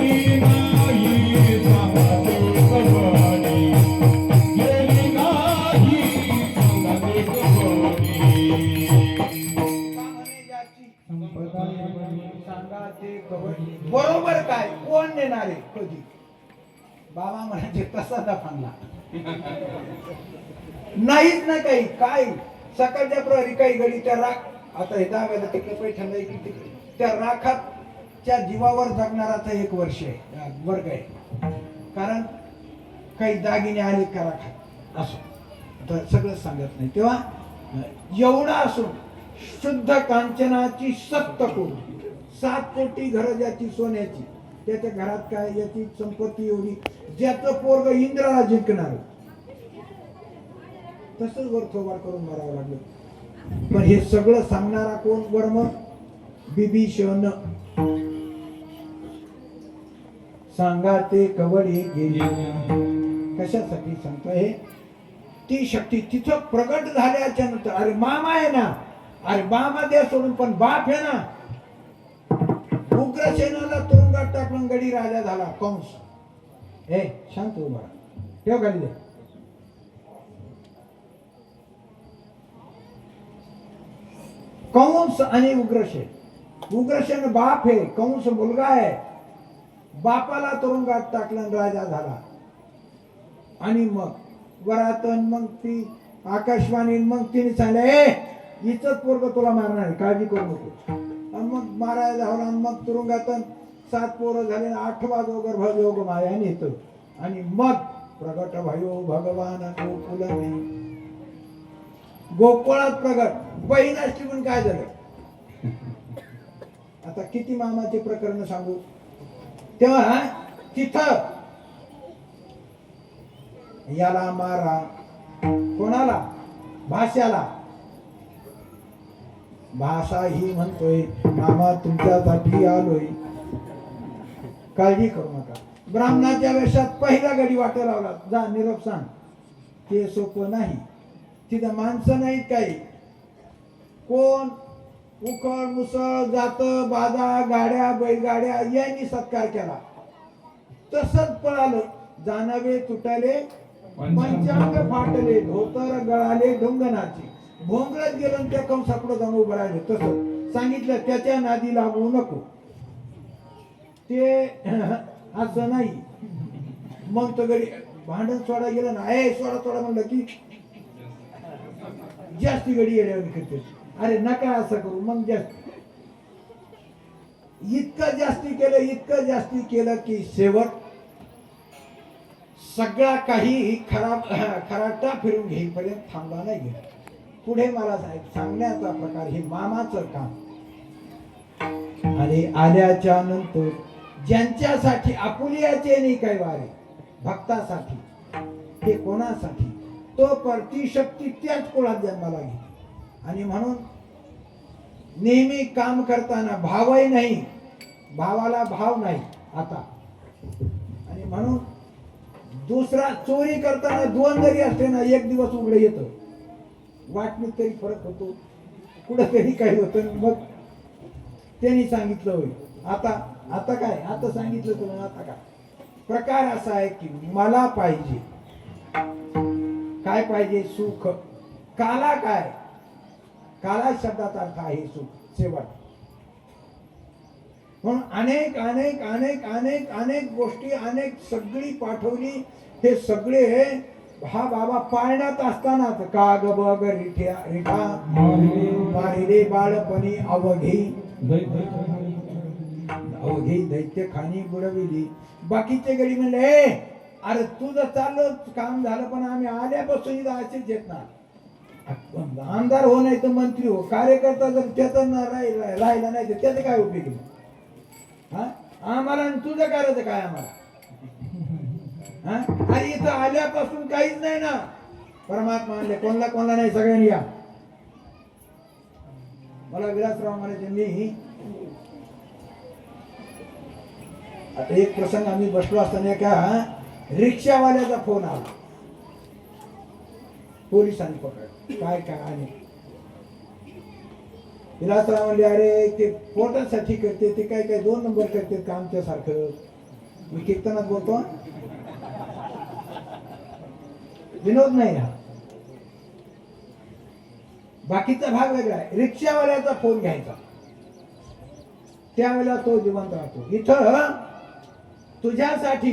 गेली नाही सांगा ते कवडी. गेली नाही सांगा ते कवडी. सांगा ते कवडी. बरोबर काय? कोण नेणार आहे? कधी? बाबा म्हणायचे तसा दफानला नाहीच ना काही. काय सकाळच्या प्रहरी काही गडी त्या राख, आता हे दाव्याला तिकडे पैठण की त्या राखाच्या जीवावर जगणाराचा एक वर्ष आहे, वर्ग आहे. कारण काही दागिने आले का राखात असो तर सगळं सांगत नाही. तेव्हा एवढा असून शुद्ध कांचनाची 7 कोटी 7 कोटी घर ज्याची सोन्याची, त्याच्या घरात काय याची संपत्ती एवढी, ज्याचं पोरग इंद्राला जिंकणार तसंच वरथोबार करून मारावं लागलं. पण हे सगळं सांगणारा कोण? वर्म विभीषण. सांगा ते कवडी गेली. कशासाठी सांगतोय? ती शक्ती तिथं प्रगट झाल्याच्या नंतर. अरे मामा आहे ना, अरे मामा द्या सोडून पण बाप आहे ना. उग्रसेनाला तुरुंगात टाकून गडी राजा झाला कंस. हे शांत उभा ठेव खाली दे. कंस आणि उग्रसेन. उग्रसेन बाप आहे, कंस मुलगा आहे. बापाला तुरुंगात टाकलं राजा झाला. आणि मग वरातन मग ती आकाशवाणी मग तिने सांगितलं हिचंच पोरग तुला मारणार आहे, काळजी करू नको. आणि मग मारायला धावला. मग तुरुंगातून 7 पोरं झाले. 8वा जो गर्भयोग मायाने येतो. आणि मग प्रगट भयो भगवान गोकुलने. गोकुळात प्रगट. बहीण असली पण काय झालं? आता किती मामाचे प्रकरण सांगू. तेव्हा तिथं याला मारा. कोणाला? भाष्याला. भाषा ही म्हणतोय मामा तुमच्यासाठी आलोय, काळजी करू नका. ब्राह्मणाच्या वेशात पहिला गडी वाटा लावला. जा निरोप सांग. ते सोपं नाही. तिथं माणसं नाहीत काही. कोण? उकळ मुसळ जात बाजा गाड्या बैलगाड्या यांनी सत्कार केला. तसंच पळालं. जाणावे तुटले पंचांग फाटले, धोतर गळाले ढोंगणाचे. भोंगळत गेलं त्या कंसाकडे जाऊन उभं राहिले. तसं सांगितलं त्याच्या नादी लागू नको. ते असं नाही. मग तो गडी भांडण सोडा गेलं ना, सोडा सोडा म्हणलं की जास्ती गडी येड्यावर करते. अरे नका असं करू. मग जास्त इतकं जास्ती केलं की शेवट सगळा काही खराटा फिरून घेईपर्यंत थांबला नाही गेला. पुढे मला सांगण्याचा प्रकार हे मामाचं काम. आणि आल्याच्या नंतर ज्यांच्यासाठी आपुलियाचे नाही काही वारे भक्तासाठी, ते कोणासाठी, तो प्रतिशक्ती त्याच कुळात जन्माला घेते. आणि म्हणून नेहमी काम करताना भावही नाही, भावाला भाव नाही आता. आणि म्हणून दुसरा चोरी करताना दोन जरी असले ना, एक दिवस उघडे येतं, वाटणीत तरी फरक होतो, कुठंतरी काही होतं. मग त्यांनी सांगितलं होय, आता काय, आता सांगितलं तुम्हाला, आता काय प्रकार असा आहे की मला पाहिजे काय पाहिजे, सुख. काला काय, काला शब्दाचा अर्थ आहे सुख, शेवट. म्हणून अनेक अनेक अनेक अनेक अनेक गोष्टी, अनेक सगळी पाठवली. हे सगळे हा बाबा पाळण्यात असतानाच का ग बग रिठा मारिले बाळपणी अवघी दैत्य खाणी बुडविली. बाकीचे गडी म्हणले, अरे तुझं चाललं काम झालं, पण आम्ही आल्यापासून इथं असेच येत ना. आमदार हो नाही तर मंत्री हो, कार्यकर्ता जर त्याचा राहिला नाही तर त्याचं काय उपयोग. हा आम्हाला तुझं करायचं काय आम्हाला. अरे इथं आल्यापासून काहीच नाही ना. परमात्मा म्हणले कोणला नाही, सगळ्यांनी या. मला विलासराव म्हणायचे, मी आता एक प्रसंग, आम्ही बसलो असताना का रिक्षावाल्याचा फोन आला, पोलिसांनी पकड काय आणि विलासराव म्हणले, अरे ते पोटासाठी करते, ते काय 2 नंबर करते का आमच्या सारखं. मी कीर्तनात बोलतो, विनोद नाही हा. बाकीचा भाग वेगळा आहे. रिक्षावाल्याचा फोन घ्यायचा, त्यावेळेला तो जिवंत राहतो. इथं तुझ्यासाठी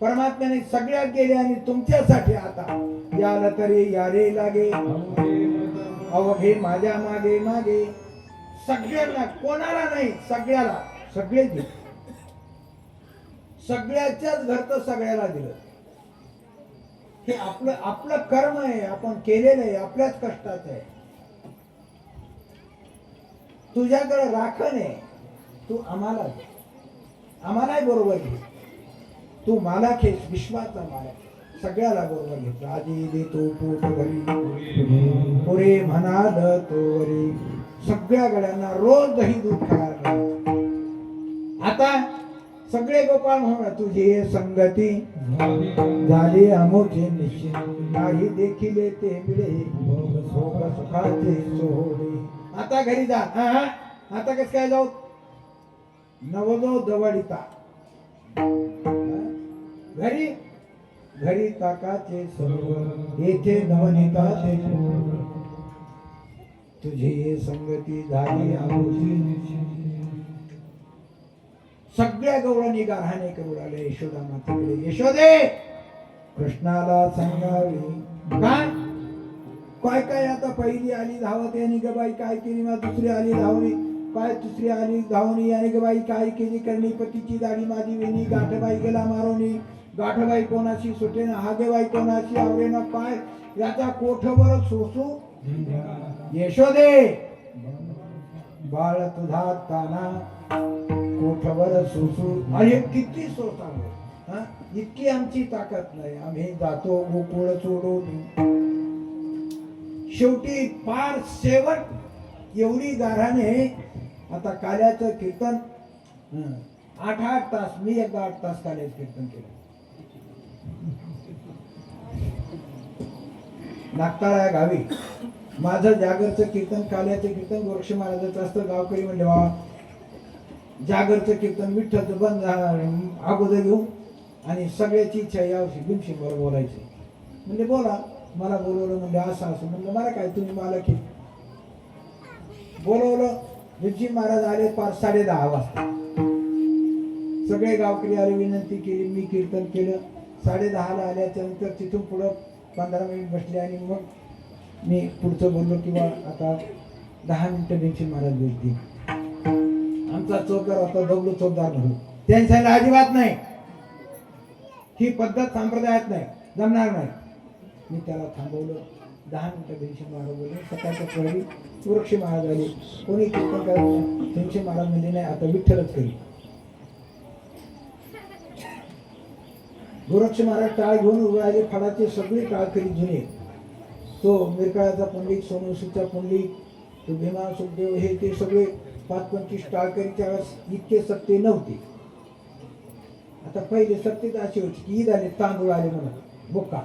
परमात्म्याने सगळ्यात गेले आणि तुमच्यासाठी आता याला तरी यारे लागे अवघे माझ्या मागे मागे. सगळ्यांना, कोणाला नाही, सगळ्याला, सगळे दिले. सगळ्याच्याच घरचं सगळ्याला दिलं. हे आपलं कर्म आहे, आपण केलेलं आहे, आपल्याच कष्टाचं आहे. तुझ्याकडे राखण आहे, तू आम्हालाही बरोबर घे. तू मला खेच, विश्वाचा मालक, सगळ्याला बरोबर घेत. आधी देतो पोट भरी पुरे म्हणाल तोवरी. सगळ्या गड्यांना रोज दही दूध खायला. आता सगळे गोपाळ म्हणून तुझी संगती झाली अमोठे निश्चित. काही देखील ते मिळे भोग सुखाचे सोहळे. आता घरी जा. आता कस काय जाऊ, नवलो दवडिता घरी ताकाचे सर्व येथे नवनीताचे. तुझी संगती झाली आमोची. सगळ्या गौरांनी गारहाणे करू लागले यशोदा मातेकडे. यशोदे, कृष्णाला सांगावी काय आता पहिली आली धावत यानी गबाई काय केली, मग दुसरी आली धावणी काय, तिसरी आली धावणी याने गबाई काय केली करणी. पतीची दाढी माझी वेणी, गाठबाई गेला मारोनी. गाठबाई कोणाशी सुटे ना, हागेबाई कोणाशी आवरे ना. काय याचा कोठवर सोसू यशोदे, बाळ तुझा ताना कोठवर सोसू. अरे किती सोसावं, इतकी आमची ताकद नाही. आम्ही जातो गोकुळ सोडून. शेवटी पार शेवट एवढी गाराने. आता काल्याचं कीर्तन 8 तास, मी एकदा 8 तास काल्याचं कीर्तन केलं. नागताळा गावी माझं जागरचं कीर्तन, काल्याचं कीर्तन गोरक्ष महाराजाचं असतं. गावकरी म्हणले, बाबा जागरचं कीर्तन विठ्ठलचं बंद अगोदर घेऊ आणि सगळ्याची इच्छा यावर्षी बिनशिंगवर बोलायची. म्हणजे बोला, मला बोलवलं. म्हणजे असं म्हणलं, मला काय, तुम्ही मला की बोलवलं. भीमजी महाराज आले पार 10:30 वाजता. सगळे गावकरी आले, विनंती केली, मी कीर्तन केलं. 10:30ला आल्याच्या नंतर तिथून पुढं 15 मिनिट बसले आणि मग मी पुढचं बोललो की बा आता 10 मिनिटं भीमजी महाराज बोलतील. आमचा चौकदार होता, दगडू चौकदार म्हणून. त्यांच्या अजिबात नाही, ही पद्धत संप्रदायात नाही, जमणार नाही. मी त्याला थांबवलं. 10 मिनिटं भीमसेन महाराज बोलले. सकाळच्या प्रहरी वृक्ष महाराज आले. कोणी कीर्तन करत भीमसेन महाराज म्हणजे नाही, आता विठ्ठलच करी. गोरक्ष महाराज टाळ घेऊन उभे राहिले. फडाचे सगळे टाळकरी जुने, तो मिरकाळाचा पंडित, सोनवशीचा पंडित, तो भीमा सुखदेव, हे ते सगळे 5-25 टाळकरीच्या वेळेस इतके सत्ते नव्हते. आता पहिले सत्तेत अशी होती की ईद आले, तांदूळ आले म्हणून बुक्का,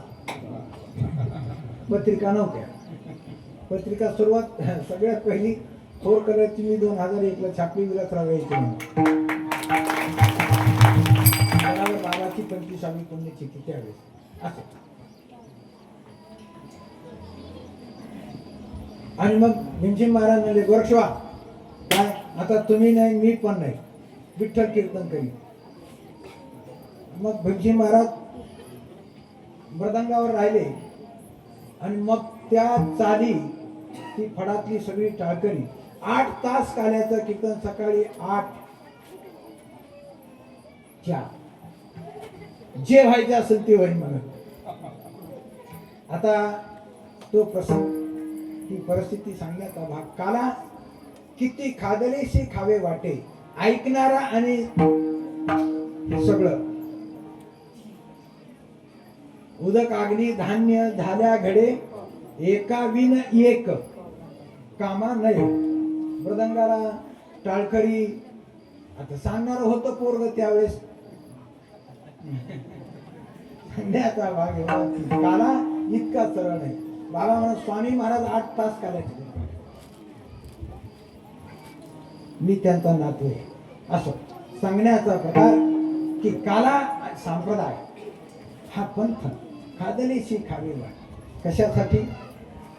पत्रिका नव्हत्या. पत्रिका सुरुवात सगळ्यात पहिली थोर कलरची मी 2001 ला छापली, विलासराव यायची म्हणून. बाबाची 25वी पुण्यतिथी त्यावेळेस असं. आणि मग भीमसेन महाराज म्हणले, गोरक्षवा काय आता तुम्ही नाही मी पण नाही, विठ्ठल कीर्तन करी. मग भीमसेन महाराज मृदंगावर राहिले आणि मग त्या चाली ती फडातली सगळी टाळकरी 8 तास काल्याचं कीर्तन. सकाळी 8 च्या जे व्हायचे असेल ते होईल म्हणत. आता तो प्रसंग, ती परिस्थिती सांगण्याचा भाग. काला किती खादलेशी खावे वाटे, ऐकणारा आणि सगळं. उदक अग्नी धान्य झाल्या घडे, एका विन एक कामा नये. मृदंगाला टाळकरी आता सांगणार होतं पोरग त्यावेळेस. सांगण्याचा भाग एवढा की काला इतका सरळ नाही. बाबा म्हणा स्वामी महाराज 8 तास कालायचे, मी त्यांचा नातू आहे. असं सांगण्याचा प्रकार की काला संप्रदाय हा पंथ खादलेशी खावे वाट. कशासाठी?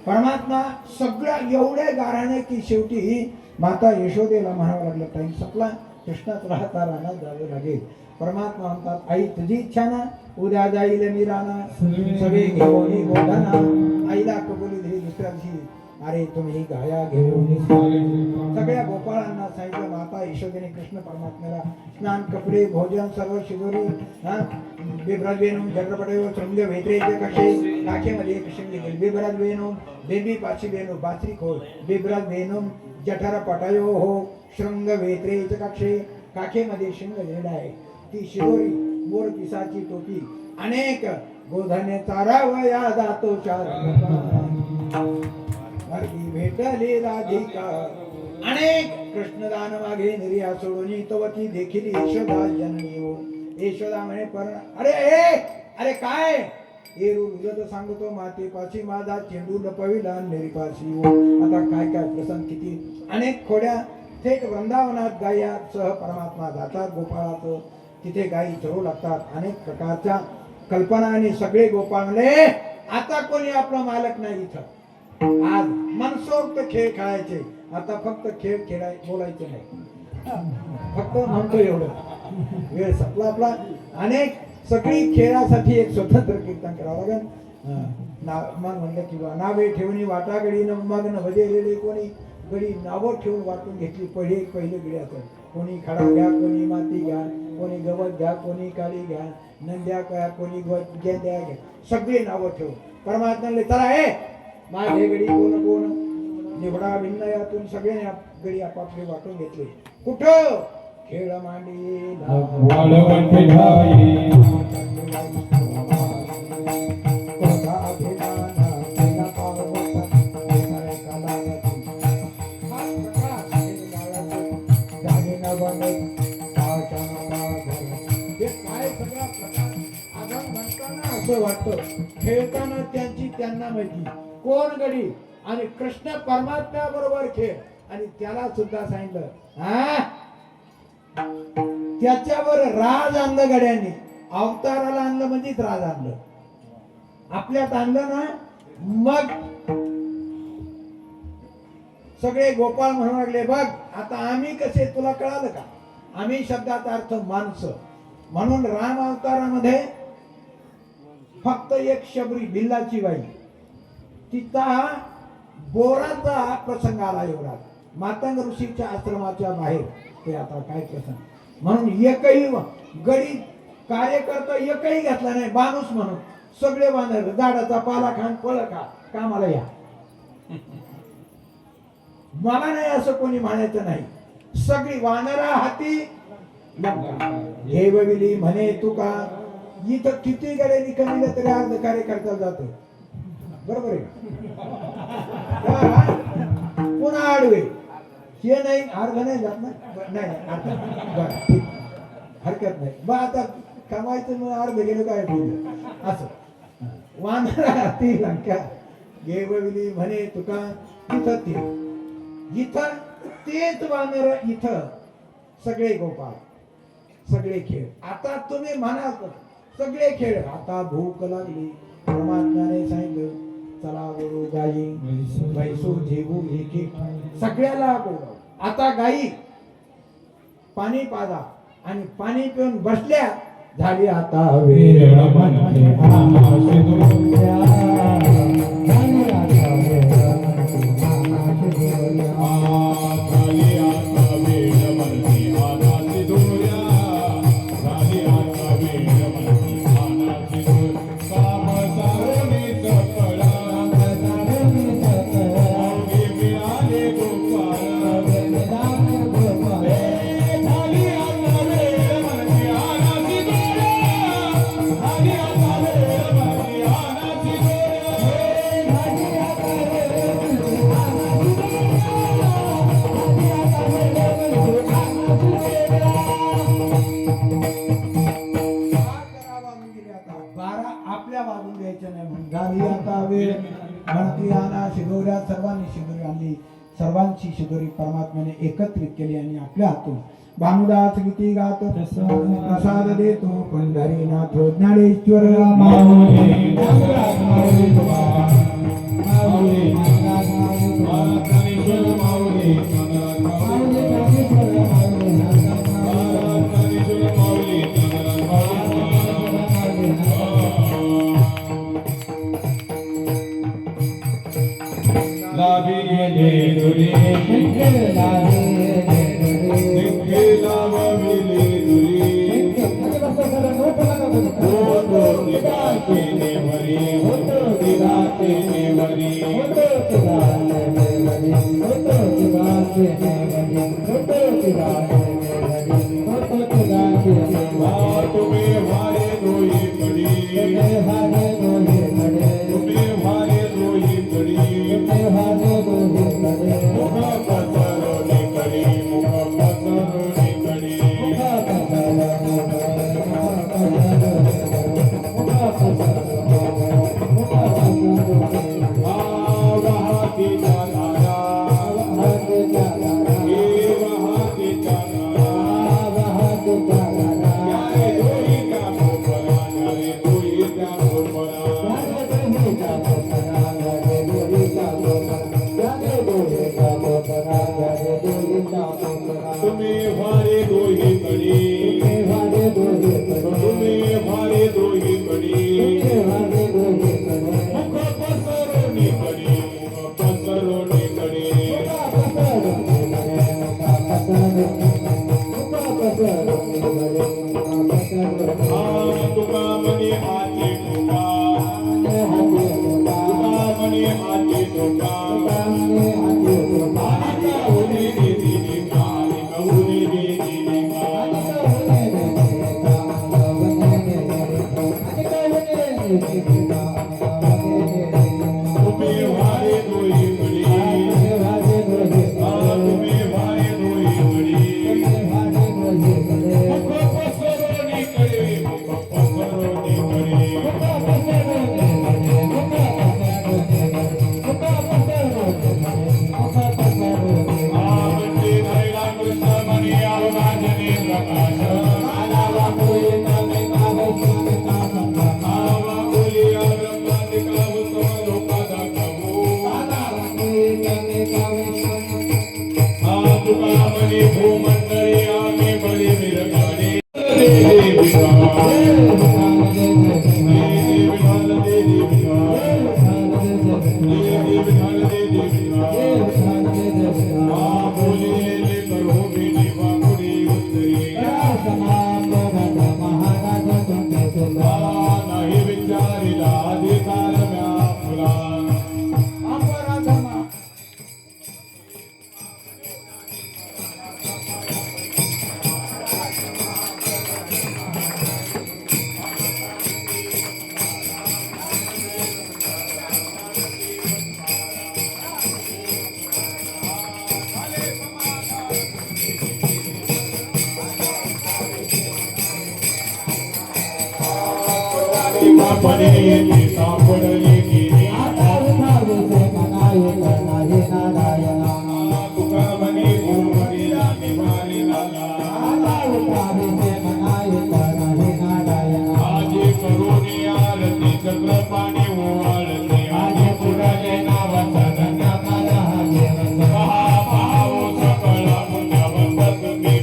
परमात्मा सगळं एवढे गाराने की शेवटी माता यशोदेला म्हणावं लागलं, टाईम संपला, कृष्णात राहता राहणार जावं लागेल. परमात्मा म्हणतात, आई तुझी इच्छा ना, उद्या जाईल मी राहणार, सगळे घेऊन गोदाना. आईला कबुली दिली. दुसऱ्या दिवशी अरे तुम्ही गाया घेऊन. सगळ्या गोपाळांना सांगितलं, माता यशोदेने कृष्ण परमात्म्याला स्नान, कपडे, भोजन सर्व शिजोरी, बिभ्राज वेणू जगरपटे शृंग वेत्रेचे कसे काखेमध्ये एक शिंगे गेले. बिभ्राज वेणू बेबी पाची वेणू बासरी खोल, बिभ्राज वेणू जठर पटायो हो, शृंग वेत्रेचे कक्षे काखेमध्ये शिंग गेला आहे. ती शिरोरी मोर पिसाची टोपी, अनेक गोधने चारावया जातो चार. मार्गी भेटले राधिका, अनेक कृष्णदान मागे निर्या सोडून तवती देखील यशोदा जननी हो. यशोदा म्हणे अरे अरे काय रुजत सांगतो मातेपाशी माझा चेंडू लपविला नेरीपाशी हो. आता काय काय प्रसंग, किती अनेक खोड्या. थेट वृंदावनात गायासह परमात्मा जातात. गोपाळाचं तिथे गायी चरू लागतात. अनेक प्रकारच्या कल्पना आणि सगळे गोपाळ म्हणले, आता कोणी आपला मालक नाही इथं. आज मनसोक्त खेळ खेळायचे, आता फक्त खेळ बोलायचे नाही, फक्त म्हणतो एवढं. वेळ संपला आपला. अनेक सगळी खेळासाठी एक स्वतंत्र कीर्तन करावं लागेल. मग म्हणलं किंवा नावे ठेवणी वाटागडी मग न भजेलेले कोणी गडी नावं ठेवून वाटून घेतली. पहिले गिड्याचं कोणी खडा घ्या, कोणी माती घ्या, कोणी गवत घ्या, कोणी काळी घ्या, नंद्या घ्या, कोणी गेंद्या घ्या, सगळे नावं ठेवून परमात्म्याने चला हे माझे गडी कोण कोण निवडा भिन्न. यातून सगळे गडी आपापले वाटून घेतले. कुठं? खेळ मांडी असं वाटतं. खेळताना त्यांना माहिती कोण गडी आणि कृष्ण परमात्म्या बरोबर खेळ. आणि त्याला सुद्धा सांगितलं, त्याच्यावर राज आणलं गड्यांनी. अवताराला आणलं म्हणजेच राज आणलं. आपल्यात आणलं ना, मग सगळे गोपाळ म्हणू लागले, बघ आता आम्ही कसे, तुला कळालं का? आम्ही शब्दाचा अर्थ माणसं. म्हणून राम अवतारामध्ये फक्त एक शबरी भिल्लाची बाई, तिचा बोराचा प्रसंग आला एवढा. मातंग ऋषीच्या आश्रमाच्या बाहेर ते आता काय प्रसंग. म्हणून एकही गडी कार्यकर्ता एकही घेतला नाही. माणूस म्हणून सगळे वानर झाडाचा पाला खान फळ खा कामाला या. मला नाही असं कोणी म्हणायचं नाही. सगळी वानरा हाती लंका. देवविली म्हणे तुका. इथं किती गड्यांनी कमी तरी अर्ध कार्यकर्ता जातो. बरोबर आहे का? पुन्हा आडवे हे नाही अर्ध नाही जात ना. नाही आता बरं ठीक हरकत नाही. मग आता कमायचं मग अर्ध गेलं काय ठेवलं असं. वानरा हाती लंका देवविली म्हणे तुका. इथं ते इथं तेच वानर इथं सगळे गोपाळ सगळे खेळ. आता तुम्ही म्हणा सगळे खेळ. आता भूक लागली परमात्म्याने सांगितलं चला बोलू गाई म्हैसू झेबू एके सगळ्याला बोलव. आता गाई पाणी पाजा आणि पाणी पिऊन बसल्या झाली आता वेळ म्हणते आकाश दुर्या. झाली आता वेळ म्हणते आकाश दुर्या. झाली आता वेळ म्हणते आकाश दुर्या. झाली आता वेळ म्हणते आकाश दुर्या. काम सारणी सकळा. अवघे मिळाले गोपाळ. झाली आता वेळ म्हणते आकाश दुर्या. झाली आता वेळ म्हणते आकाश बारा आपल्या वाजून द्यायच्या नाही म्हणून झाली आता वेळ म्हणती आणा शिदोऱ्या. सर्वांनी शिदोरी आणली. सर्वांची शिदोरी परमात्म्याने एकत्रित केली आणि आपल्या हातून भानुदास गीती गात प्रसाद देतो पंढरीनाथ ज्ञानेश्वर माऊली. नाही विचारिला म्हणे ती सापडली गेली आता उठावे से मनाये नाही नारायणा तुका म्हणे गुरुवरी निवारी लाला आता उठावे से मनाये नाही नारायणा आजी करुणी आरती चक्र पाणी ओवाळते आजी पुढे नाव सदन मला हा देव महाभाव सकळ पुण्यवंत तुम्ही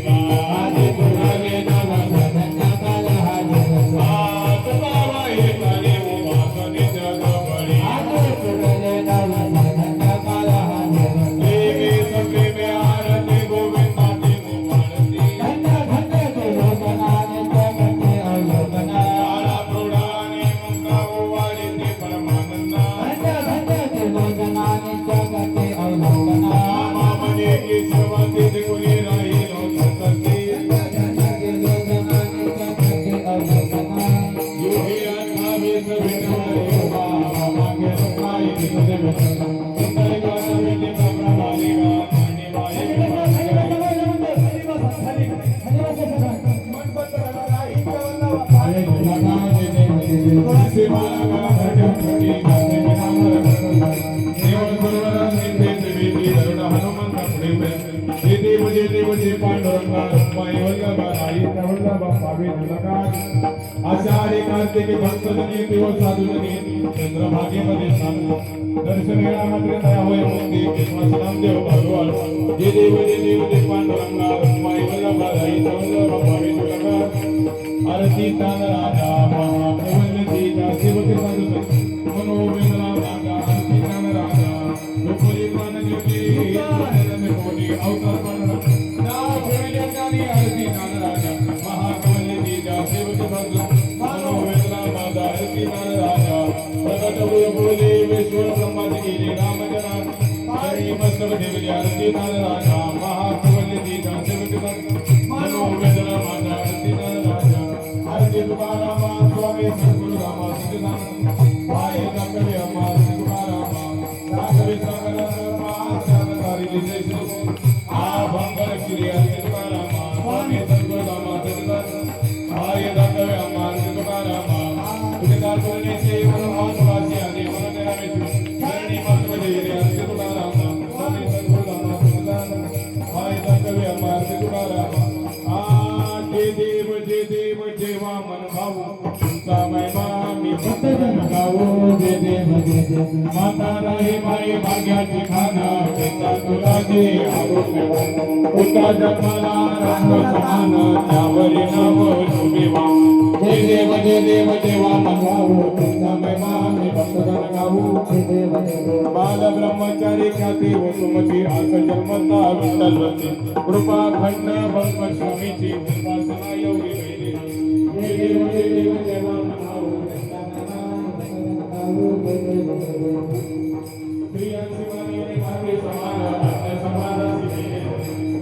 आजी पुढे नाव सदन मला हा देव आत बाबा येताने उभासनी जगबळी आगे पुढे नाव सदन मला हा देव प्रेमे सप्रेमे आरती गोविंदाची ओवाळते घंटा घंटे के लोकनाने जगते अवलोकना काळा प्रौढाने मंगा ओवाळते परमानंदा घंटा घंटे के लोकनाने जगते अवलोकना मामने केशवते देवली राहिलो सतती घंटा के लोकनाने जगते अवलोकना योगी अठावीस विठ्ठल बाबा मागे सकाळी विठ्ठल विठ्ठल सुंदर गाणं विधी प्रभावाली गाणी वाई आले लगा दे तुलसी माला गाठी गाठी गाठी नाम देव गुरुवरा निंदे विधी दरुड हनुमंत पुढे देव जे पांडुरंगा रुक्माई वल्लभा आई वल्लभा पावे लगा आषाढी कार्तिकी भक्तजनी देव साधुजनी चंद्रभागेमध्ये स्नान दर्शन घेणा मात्र दया होय मुक्ती विश्वास देव भगवान जे देव जे पांडुरंगा रुक्माई वल्लभा आई वल्लभा पावे लगा आरती तान राजा महाप्रवल्ली सेवक साधु मनोवेदना राजा आरती तान राजा लोकरी प्राण देवी कोणी अवतार पांडुरंग नाव ठेवले ज्ञानी आरती तान राजा महाप्रवल्ली सेवक साधु मनोवेदना राजा आरती तान राजा प्रगट गुरुदेवेश्वर ब्रह्माजी गेले रामजना हरी मस्तक देवली आरती तान राजा महाप्रवल्ली सेवक साधु मनोवेदना राजा आरती तान राजा आरती तुकारामा स्वामी सद्गुरु रामा सच्चिदानंद पाय दाखवे अम्मा तुकारामा राघवे सागर महाशानकारी लिजे श्री भंगर श्री आरती तुकारामा स्वामी सद्गुरु रामा सच्चिदानंद पाय दाखवे अम्मा तुकारामा तुझ्या करुणेचे मनोवासी आणि मनोनिरामेश्वर धरणी मात्र देवी आरती तुकारामा स्वामी सद्गुरु रामा सच्चिदानंद पाय दाखवे अम्मा तुकारामा जे देव जेवा मन भाऊ तुमचा महिमा मी फक्त गाऊ जे देव माता राही माई भाग्याची खाना पिता तुला दे पुता जन्माला रंग समान त्यावरी नाव शोभिवा जे देव जेवा मन भाऊ तुमचा महिमा मी फक्त गाऊ बाल ब्रह्मचारी ख्याती व सुमती आस जन्मता विठ्ठलवती कृपा खंड भंग स्वामीची उपासना योगी देव जेवा मनाऊ प्रिया शिवानी भाग्य समान आत्म समान सिने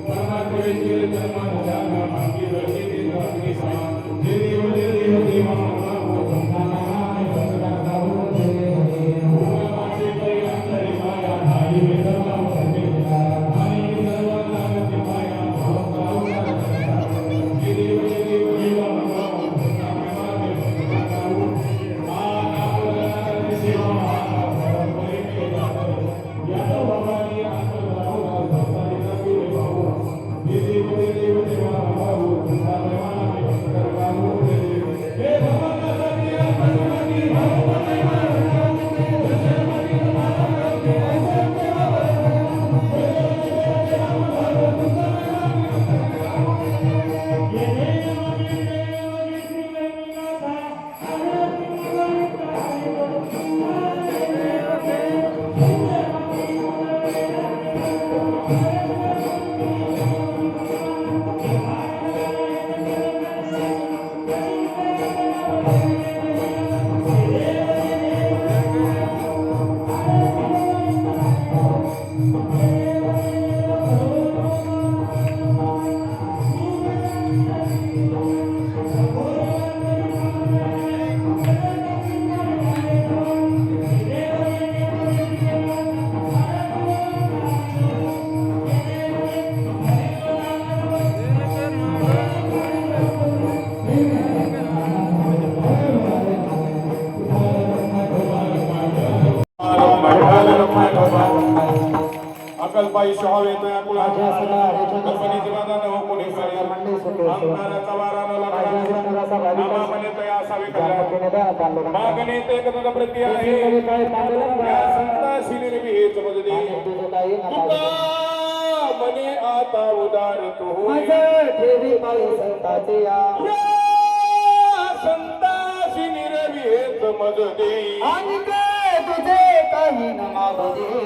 परमात्मेचे जन्म जान भाग्य रचिते भाग्य समान देव जेवा मनाऊ नाराचा वारा न लागला नामा म्हणे तया असावे कल्याण मागणे ते कथन प्रती आहे या संताशी निर्विहेच मजदे तुका म्हणे आता उदार तो संताशी निर्विहेच मजदे तुझे काही न मागू दे